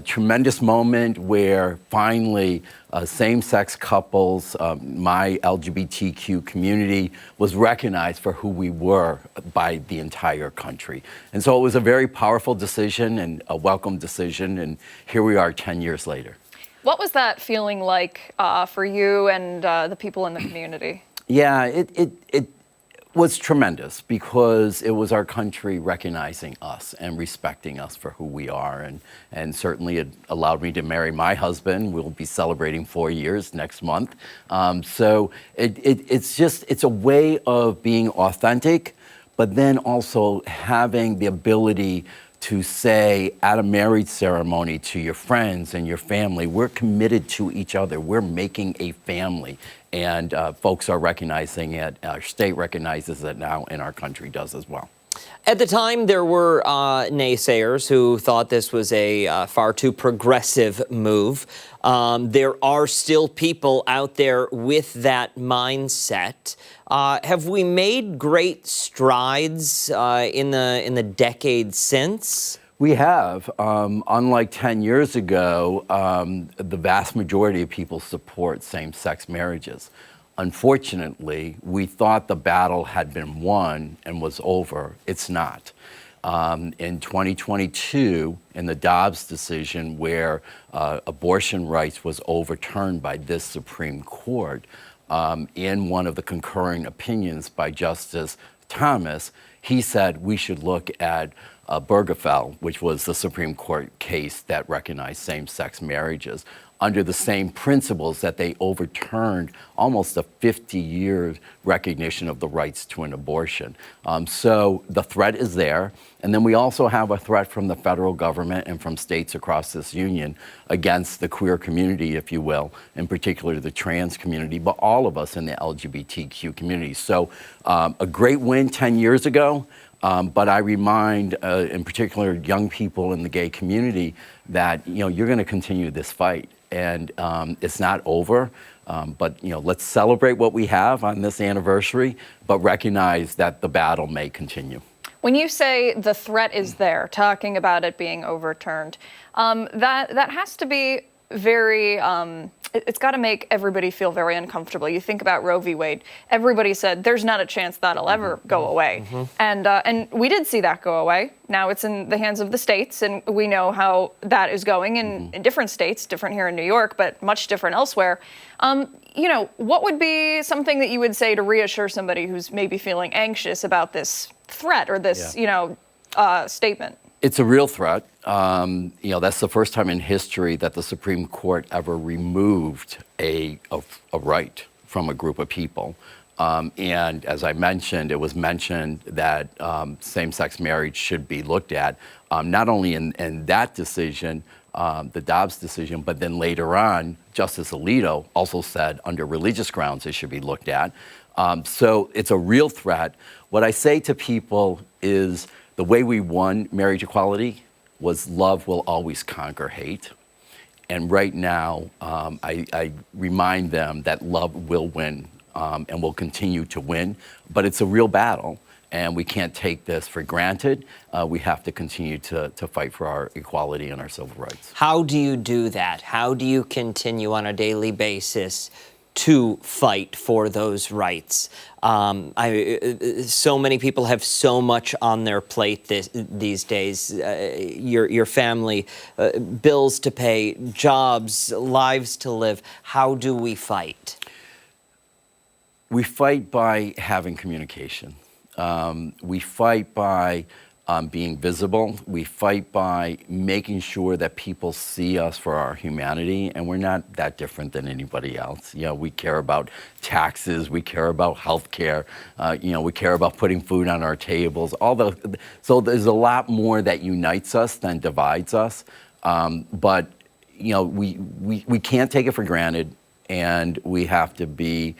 tremendous moment where finally same-sex couples, my LGBTQ community, was recognized for who we were by the entire country. And so it was a very powerful decision and a welcome decision. And here we are 10 years later. What was that feeling like for you and the people in the community? Yeah, it was tremendous because it was our country recognizing us and respecting us for who we are. And certainly it allowed me to marry my husband. We'll be celebrating 4 years next month. So it's a way of being authentic, but then also having the ability to say at a marriage ceremony to your friends and your family, we're committed to each other. We're making a family. And folks are recognizing it. Our state recognizes it now, and our country does as well. At the time, there were naysayers who thought this was a far too progressive move. There are still people out there with that mindset. Have we made great strides in the decades since? We have. Unlike 10 years ago, the vast majority of people support same-sex marriages. Unfortunately, we thought the battle had been won and was over. It's not. In 2022, in the Dobbs decision where abortion rights was overturned by this Supreme Court, in one of the concurring opinions by Justice Thomas, he said we should look at Bergefell, which was the Supreme Court case that recognized same-sex marriages, under the same principles that they overturned almost a 50-year recognition of the rights to an abortion. So the threat is there. And then we also have a threat from the federal government and from states across this union against the queer community, if you will, in particular the trans community, but all of us in the LGBTQ community. So a great win 10 years ago. But I remind, in particular, young people in the gay community that, you're going to continue this fight. And it's not over. But, let's celebrate what we have on this anniversary, but recognize that the battle may continue. When you say the threat is there, talking about it being overturned, that has to be very, it's got to make everybody feel very uncomfortable. You think about Roe v. Wade. Everybody said there's not a chance that'll ever go away. And we did see that go away. Now it's in the hands of the states, and we know how that is going in different states, different here in New York, but much different elsewhere. What would be something that you would say to reassure somebody who's maybe feeling anxious about this threat or this, statement? It's a real threat. That's the first time in history that the Supreme Court ever removed a right from a group of people. And as I mentioned, it was mentioned that same-sex marriage should be looked at, not only in that decision, the Dobbs decision, but then later on, Justice Alito also said under religious grounds it should be looked at. So it's a real threat. What I say to people is the way we won marriage equality was love will always conquer hate. And right now, I remind them that love will win and will continue to win. But it's a real battle, and we can't take this for granted. We have to continue to fight for our equality and our civil rights. How do you do that? How do you continue on a daily basis to fight for those rights. So many people have so much on their plate these days. Your family, bills to pay, jobs, lives to live. How do we fight? We fight by having communication. We fight by being visible. We fight by making sure that people see us for our humanity, and we're not that different than anybody else. You know, we care about taxes, we care about health care, we care about putting food on our tables. So there's a lot more that unites us than divides us. But we can't take it for granted, and we have to be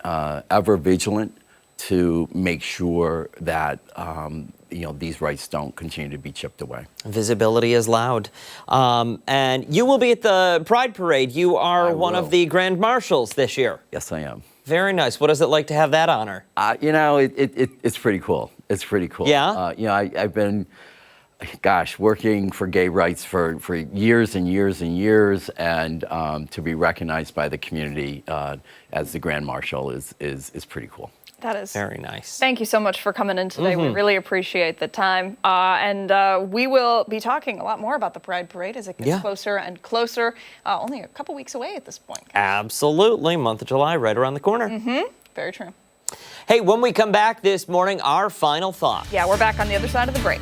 ever vigilant to make sure that these rights don't continue to be chipped away. Visibility is loud. And you will be at the Pride Parade. You are one of the Grand Marshals this year. Yes, I am. Very nice. What is it like to have that honor? It's pretty cool. It's pretty cool. Yeah? I've been, working for gay rights for years and years and years, and to be recognized by the community as the Grand Marshal is pretty cool. That is very nice. Thank you so much for coming in today. We really appreciate the time. And we will be talking a lot more about the Pride Parade as it gets closer and closer. Only a couple weeks away at this point. Absolutely. Month of July right around the corner. Very true. Hey, when we come back this morning, our final thought. Yeah, we're back on the other side of the break.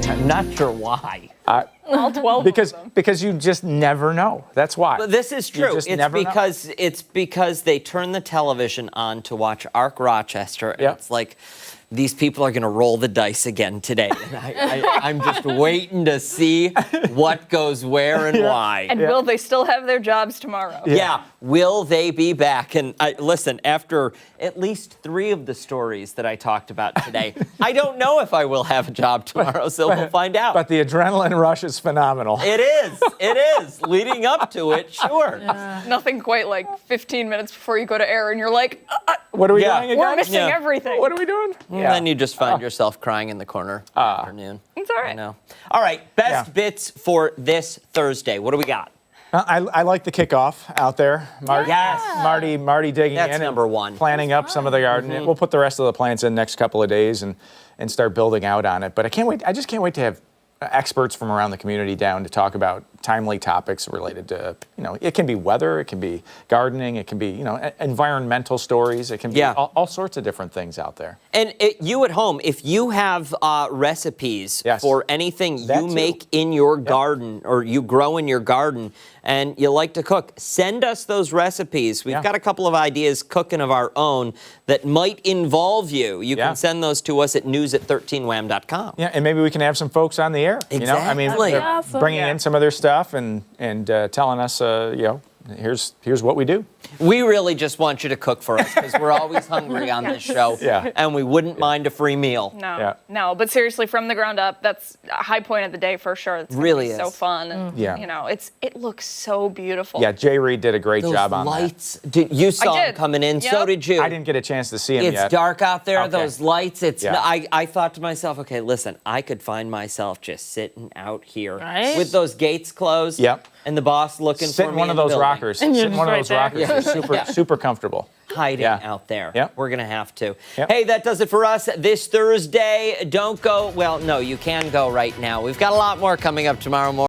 I'm not sure why. All 12 because of them. because you just never know. That's why. But this is true. It's because they turn the television on to watch Arc Rochester, and it's like these people are going to roll the dice again today. And I'm just waiting to see what goes where and why. And will they still have their jobs tomorrow? Yeah. Will they be back? And listen, after at least 3 of the stories that I talked about today, I don't know if I will have a job tomorrow, so we'll find out. But the adrenaline rush is phenomenal. It is. It is. Leading up to it, sure. Nothing quite like 15 minutes before you go to air and you're like, What are we doing again? we're missing everything. What are we doing? And then you just find yourself crying in the corner afternoon. It's all right. I know. All right, best bits for this Thursday. What do we got? I like the kickoff out there. Marty digging That's in. number one. Planting up some of the garden. We'll put the rest of the plants in next couple of days and start building out on it. But I can't wait. I just can't wait to have experts from around the community down to talk about timely topics related to, it can be weather, it can be gardening, it can be, environmental stories, it can be all sorts of different things out there. And you at home, if you have recipes for anything you make in your garden or you grow in your garden and you like to cook, send us those recipes. We've got a couple of ideas cooking of our own that might involve you. You can send those to us at news@13wham.com. Yeah, and maybe we can have some folks on the air. Exactly. They're bringing in some of their stuff and telling us, here's what we do. We really just want you to cook for us because we're always hungry on this show. And we wouldn't mind a free meal. No, but seriously, from the ground up, that's a high point of the day for sure. It's really so fun. And, it looks so beautiful. Yeah, Jay Reed did a great job on lights, that. You saw him coming in, so did you. I didn't get a chance to see him yet. It's dark out there, those lights. I thought to myself, okay, listen, I could find myself just sitting out here with those gates closed and the boss looking Sit for in me one of those rockers. Sit in one of those rockers. Super comfortable. Hiding out there. We're going to have to. Hey, that does it for us this Thursday. Don't go. Well, no, you can go right now. We've got a lot more coming up tomorrow morning.